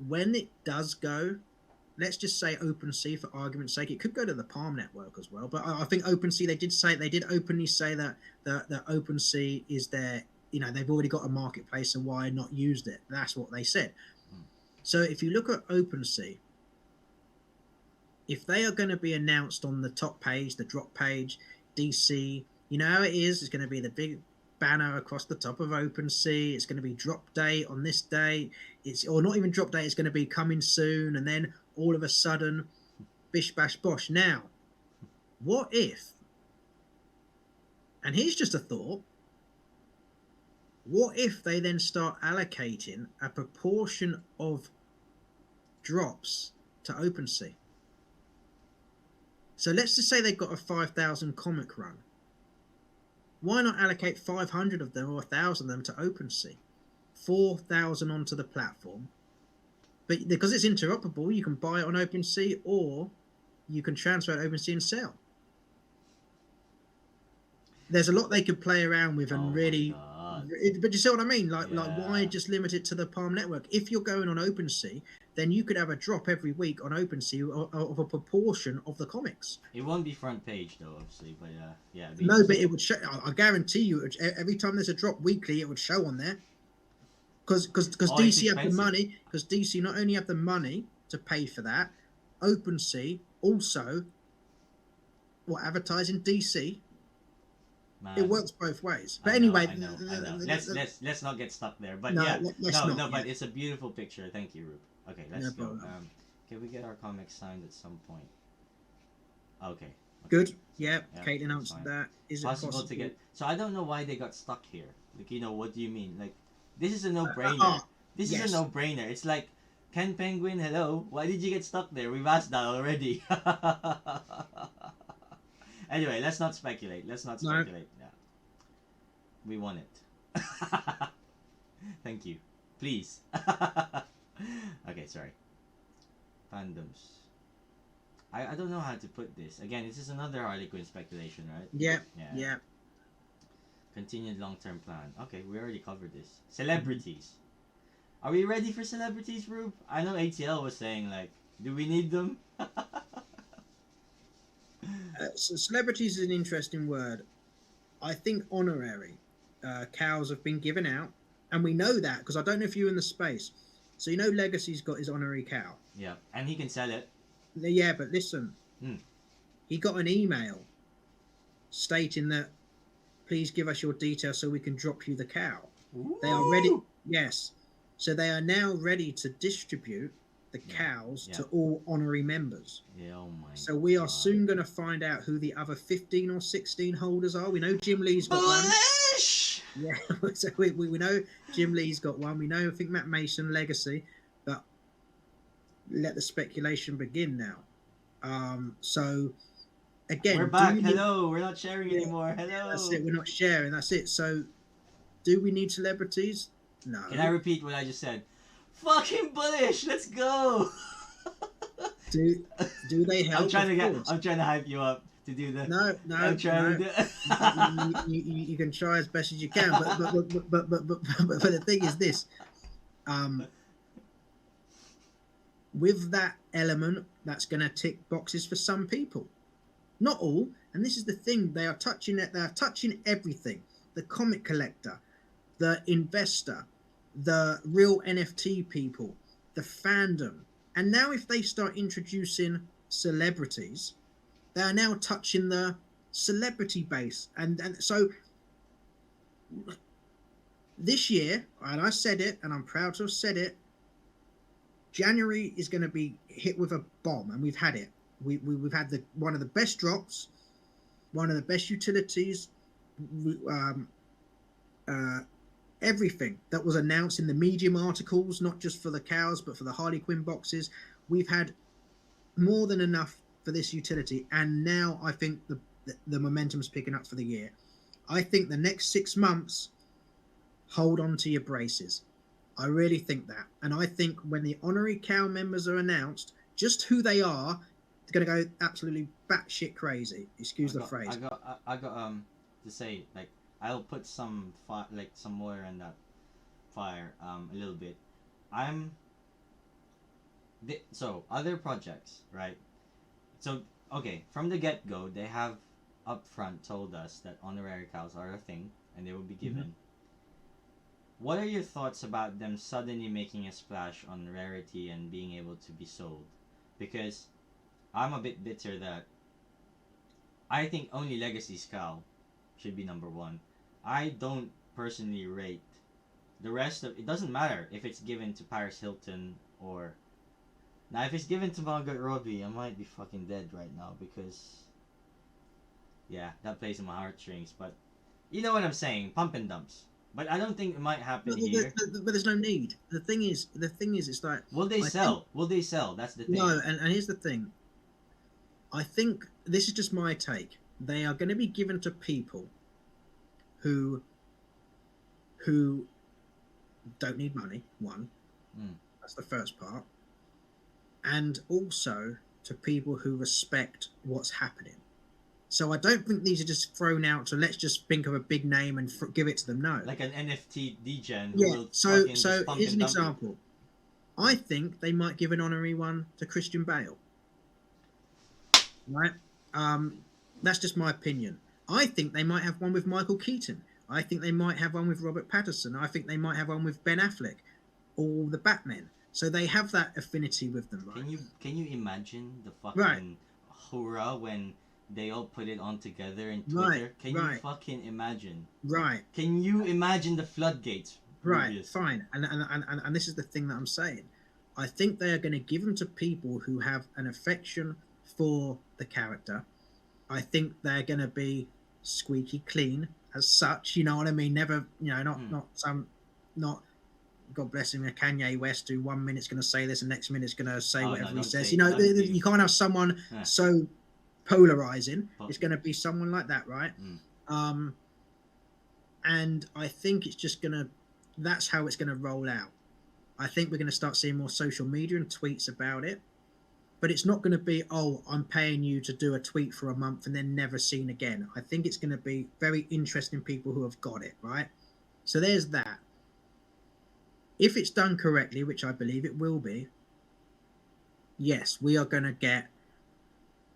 when it does go, let's just say OpenSea for argument's sake, it could go to the Palm network as well. But I think OpenSea, they did openly say that OpenSea is their, they've already got a marketplace, so why not use it? That's what they said. So if you look at OpenSea, if they are going to be announced on the top page, the drop page, DC, you know how it is. It's going to be the big banner across the top of OpenSea. It's going to be drop date on this day. Or not even drop date. It's going to be coming soon, and then all of a sudden, bish bash bosh. Now, what if? And here's just a thought. What if they then start allocating a proportion of drops to OpenSea? So let's just say they've got a 5,000 comic run. Why not allocate 500 of them or 1,000 of them to OpenSea? 4,000 onto the platform. But because it's interoperable, you can buy it on OpenSea or you can transfer it to OpenSea and sell. There's a lot they could play around with and really... But you see what I mean? Like why just limit it to the Palm network? If you're going on OpenSea, then you could have a drop every week on OpenSea of a proportion of the comics. It won't be front page though, obviously, but yeah. No, but it would show. I guarantee you, every time there's a drop weekly, it would show on there. Because DC have the money. Because DC not only have the money to pay for that, OpenSea also advertising DC. Man. It works both ways. But I know, anyway, I know. Let's not get stuck there. But no, yeah, let's not, but it's a beautiful picture. Thank you, Rube. Okay, let's No go. problem. Can we get our comics signed at some point? Okay. Good. Yeah, yeah, Caitlin that's answered fine. that. Is it Possible to get. So I don't know why they got stuck here. Like, what do you mean? Like, this is a no-brainer. This yes. is a no-brainer. It's like, Ken Penguin, hello. Why did you get stuck there? We've asked that already. Anyway, let's not speculate. Yeah. We want it. Thank you. Please. Okay, sorry. Fandoms. I don't know how to put this. Again, this is another Harley Quinn speculation, right? Yeah. Continued long-term plan. Okay, we already covered this. Celebrities. Are we ready for celebrities, Rube? I know ATL was saying, like, do we need them? So celebrities is an interesting word. I think honorary cows have been given out, and we know that because I don't know if you're in the space. So Legacy's got his honorary cow. Yeah, and he can sell it. Yeah, but listen, he got an email stating that please give us your details so we can drop you the cow. Ooh. They are ready. Yes, so they are now ready to distribute the cows to all honorary members. Yeah, oh my. So we are soon going to find out who the other 15 or 16 holders are. We know Jim Lee's got one. Yeah, so we know Jim Lee's got one. We know, I think, Matt Mason, Legacy. But let the speculation begin now. So, again... We're back. Hello. We're not sharing anymore. Hello. That's it. We're not sharing. That's it. So, do we need celebrities? No. Can I repeat what I just said? Fucking bullish. Let's go. Do they help? I'm trying to hype you up to do the. No. I'm trying to do. You can try as best as you can, but the thing is this. With that element, that's going to tick boxes for some people, not all. And this is the thing: they are touching it. They are touching everything. The comic collector, the investor, the real NFT people, the fandom. And now if they start introducing celebrities, they are now touching the celebrity base. And so this year, and I said it, and I'm proud to have said it, January is going to be hit with a bomb, and we've had it. We've had one of the best drops, one of the best utilities, everything that was announced in the Medium articles, not just for the cows, but for the Harley Quinn boxes. We've had more than enough for this utility, and now I think the momentum's picking up for the year. I think the next 6 months, hold on to your braces. I really think that. And I think when the honorary cow members are announced, just who they are, they're going to go absolutely batshit crazy. Excuse the phrase. I got to say, like, I'll put some water in that fire a little bit. So other projects, right? So okay, from the get-go, they have upfront told us that honorary cows are a thing and they will be given. Mm-hmm. What are your thoughts about them suddenly making a splash on rarity and being able to be sold? Because I'm a bit bitter that I think only Legacy's cow should be number one. I don't personally rate the rest of it. Doesn't matter if it's given to Paris Hilton or now if it's given to Margot Robbie, I might be fucking dead right now because yeah, that plays in my heartstrings. But you know what I'm saying, pump and dumps. But I don't think it might happen here. But there's no need. The thing is, it's like will they sell? Will they sell? That's the thing. No, and here's the thing. I think this is just my take. They are going to be given to people who don't need money. One, that's the first part, and also to people who respect what's happening. So I don't think these are just thrown out to let's just think of a big name and give it to them. No, like an NFT degen. Yeah. So here's an example. I think they might give an honorary one to Christian Bale. Right. That's just my opinion. I think they might have one with Michael Keaton. I think they might have one with Robert Pattinson. I think they might have one with Ben Affleck or the Batman. So they have that affinity with them, right? Can you imagine the fucking Right. hurrah when they all put it on together in Right, Twitter? Can you right. fucking imagine? Right, Can you imagine the floodgates, right, Rubeus? fine. And this is the thing that I'm saying. I think they are going to give them to people who have an affection for the character. I think they're going to be squeaky clean as such. You know what I mean? Never, not God bless him, a Kanye West who 1 minute's going to say this and next minute's going to say Oh, whatever no, he don't says. say You know, it. That'd be- you can't have someone Yeah. so polarizing. Po- It's going to be someone like that, right? Mm. And I think it's just going to, that's how it's going to roll out. I think we're going to start seeing more social media and tweets about it. But it's not going to be, oh, I'm paying you to do a tweet for a month and then never seen again. I think it's going to be very interesting people who have got it, right? So there's that. If it's done correctly, which I believe it will be, yes, we are going to get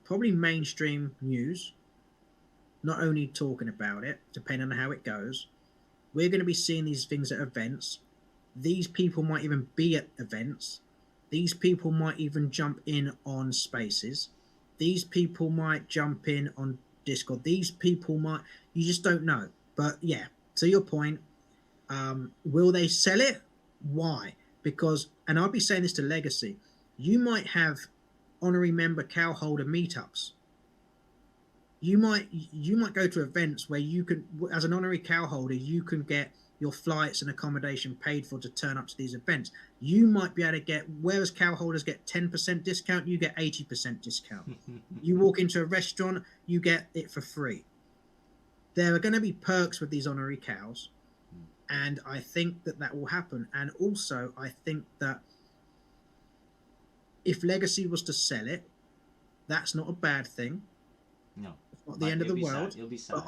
probably mainstream news, not only talking about it, depending on how it goes. We're going to be seeing these things at events. These people might even be at events. These people might even jump in on Spaces. These people might jump in on Discord. These people might, you just don't know. But yeah, to your point, will they sell it? Why? Because, and I'll be saying this to Legacy, you might have honorary member cow holder meetups. You might go to events where you can, as an honorary cow holder, you can get your flights and accommodation paid for to turn up to these events. You might be able to get, whereas cow holders get 10% discount, you get 80% discount. You walk into a restaurant, you get it for free. There are going to be perks with these honorary cows, and I think that will happen. And also, I think that if Legacy was to sell it, that's not a bad thing. No. It's not the end of the world. It'll be sad.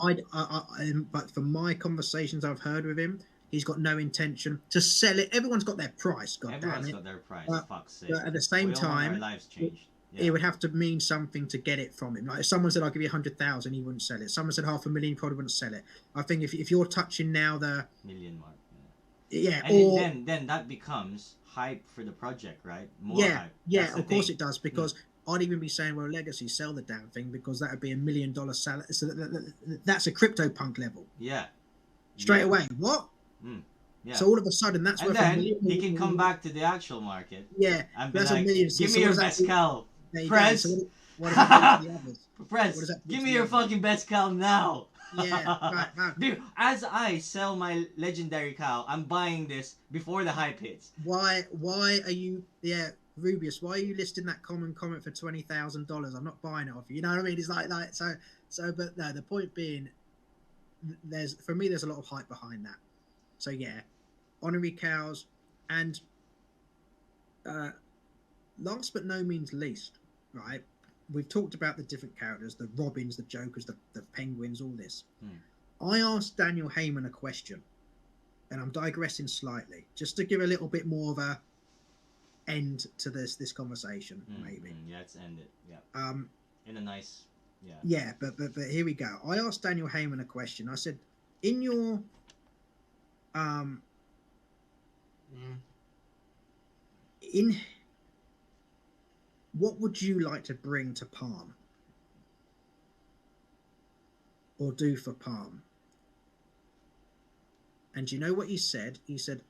But from my conversations I've heard with him, he's got no intention to sell it. Everyone's got their price. Everyone's got their price. Fuck's sake. But at the same We all want our time, lives changed. it would have to mean something to get it from him. Like if someone said, "I'll give you 100,000," he wouldn't sell it. Someone said $500,000, he probably wouldn't sell it. I think if you're touching now the million mark. Yeah, and or then that becomes hype for the project, right? More yeah, hype. yeah. Of course it does, because I'd even be saying, well, Legacy, sell the damn thing, because that would be $1 million salary. So that's a CryptoPunk level. Yeah. Straight away. What? Yeah. So all of a sudden, that's and worth then $1 million. He can come back to the actual market. Yeah, and be that's like, $1 million. Give me your best cow, Prez. So what does that do to the others? Prez, give me your fucking best cow now. Yeah, right. Dude, as I sell my legendary cow, I'm buying this before the hype hits. Why are you? Yeah, Rubeus, why are you listing that common comment for $20,000? I'm not buying it off you. You know what I mean? It's like so. But no, the point being, for me, there's a lot of hype behind that. So yeah, honorary cows, and last but no means least, right? We've talked about the different characters, the Robins, the Jokers, the Penguins, all this. I asked Daniel Heyman a question, and I'm digressing slightly, just to give a little bit more of a end to this conversation, maybe. Yeah, let's end it. Yeah. In a nice. Yeah. Yeah, but here we go. I asked Daniel Heyman a question. I said, in your what would you like to bring to Palm? Or do for Palm? And do you know what he said? He said,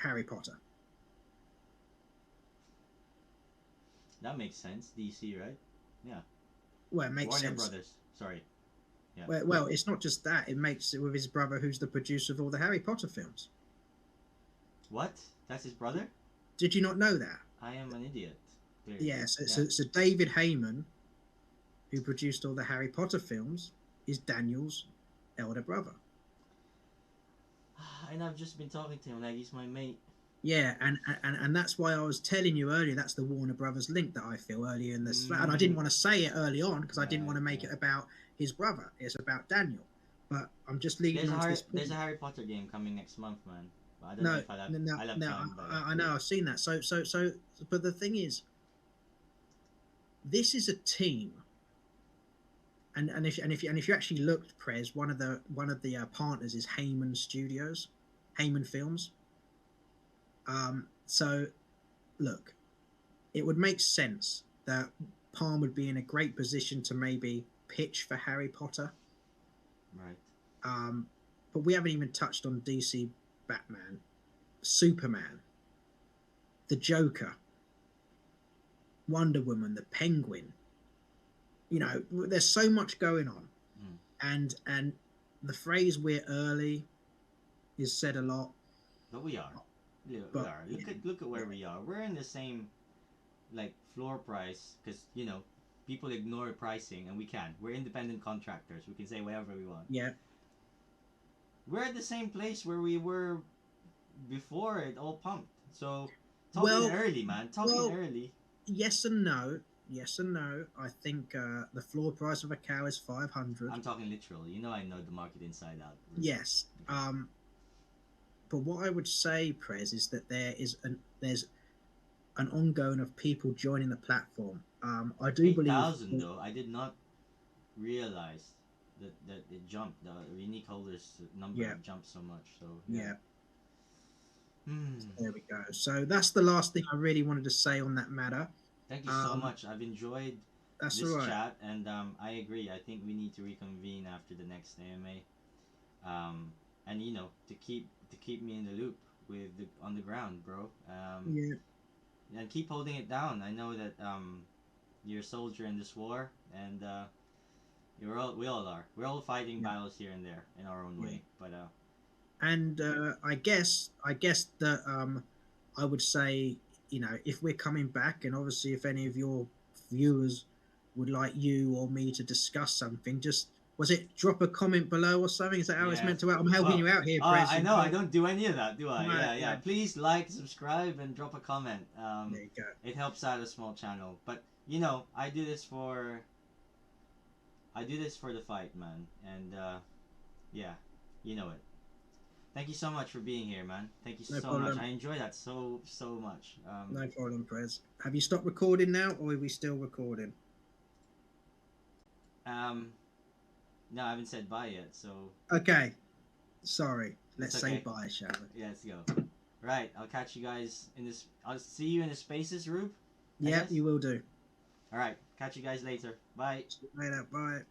Harry Potter. That makes sense. DC, right? Yeah. Well, it makes Warner sense. Brothers. Sorry. Yeah. Well, it's not just that. It makes it with his brother, who's the producer of all the Harry Potter films. What? That's his brother? Did you not know that? I am an idiot. Yeah, so David Heyman, who produced all the Harry Potter films, is Daniel's elder brother. And I've just been talking to him like he's my mate. Yeah, and that's why I was telling you earlier, that's the Warner Brothers link that I feel earlier in this. And I didn't want to say it early on because I didn't want to make it about his brother. It's about Daniel. But I'm just leading on to this point. There's a Harry Potter game coming next month, man. But I don't know if I'll have time. I know, I've seen that. So, but the thing is, this is a team. And if you actually looked, Prez, one of the partners is Heyman Studios, Heyman Films. So, look, it would make sense that Palm would be in a great position to maybe pitch for Harry Potter. Right. Um, but we haven't even touched on DC Batman, Superman, the Joker, Wonder Woman, the Penguin. You know, there's so much going on, Mm. and the phrase "we're early" is said a lot. But we are. Yeah, we But are. yeah, Look at where yeah, we are. We're in the same like floor price because people ignore pricing and we can. We're independent contractors. We can say whatever we want. yeah. We're at the same place where we were before it all pumped. So talking Well, early, man. Talking well, early. yes and no. Yes and no. I think the floor price of a cow is 500. I'm talking literal. I know the market inside out. Yes. Okay. But what I would say, Prez, is that there's an ongoing of people joining the platform. I do believe. 8,000 though. I did not realize that it jumped. The unique holders number Yeah, have jumped so much. So yeah. yeah. Hmm. There we go. So that's the last thing I really wanted to say on that matter. Thank you so Um, much. I've enjoyed that's all this right. chat, and I agree. I think we need to reconvene after the next AMA, and to keep me in the loop with on the ground, bro. Yeah, And keep holding it down. I know that you're a soldier in this war, and we all are. We're all fighting yeah, battles here and there in our own yeah. way. But And I guess that I would say, if we're coming back, and obviously if any of your viewers would like you or me to discuss something, just was it drop a comment below or something? Is that how it's meant yes. to work? I'm helping Well, you out here, Prez. I know I don't do any of that, do I? Right, Yeah, yeah. right. Please like, subscribe, and drop a comment. There you go. It helps out a small channel. But I do this for the fight, man. And yeah, you know it. Thank you so much for being here, man. Thank you No so much. problem. I enjoy that so much. No problem, Prez. Have you stopped recording now, or are we still recording? Um, no, I haven't said bye yet, so Okay. Sorry. Let's it's say okay. bye, shall we? Yeah, let's go. Right, I'll catch you guys in this. I'll see you in the spaces, Rube. I Yep, guess. you will do. All right, catch you guys later. Bye. See you later. Bye.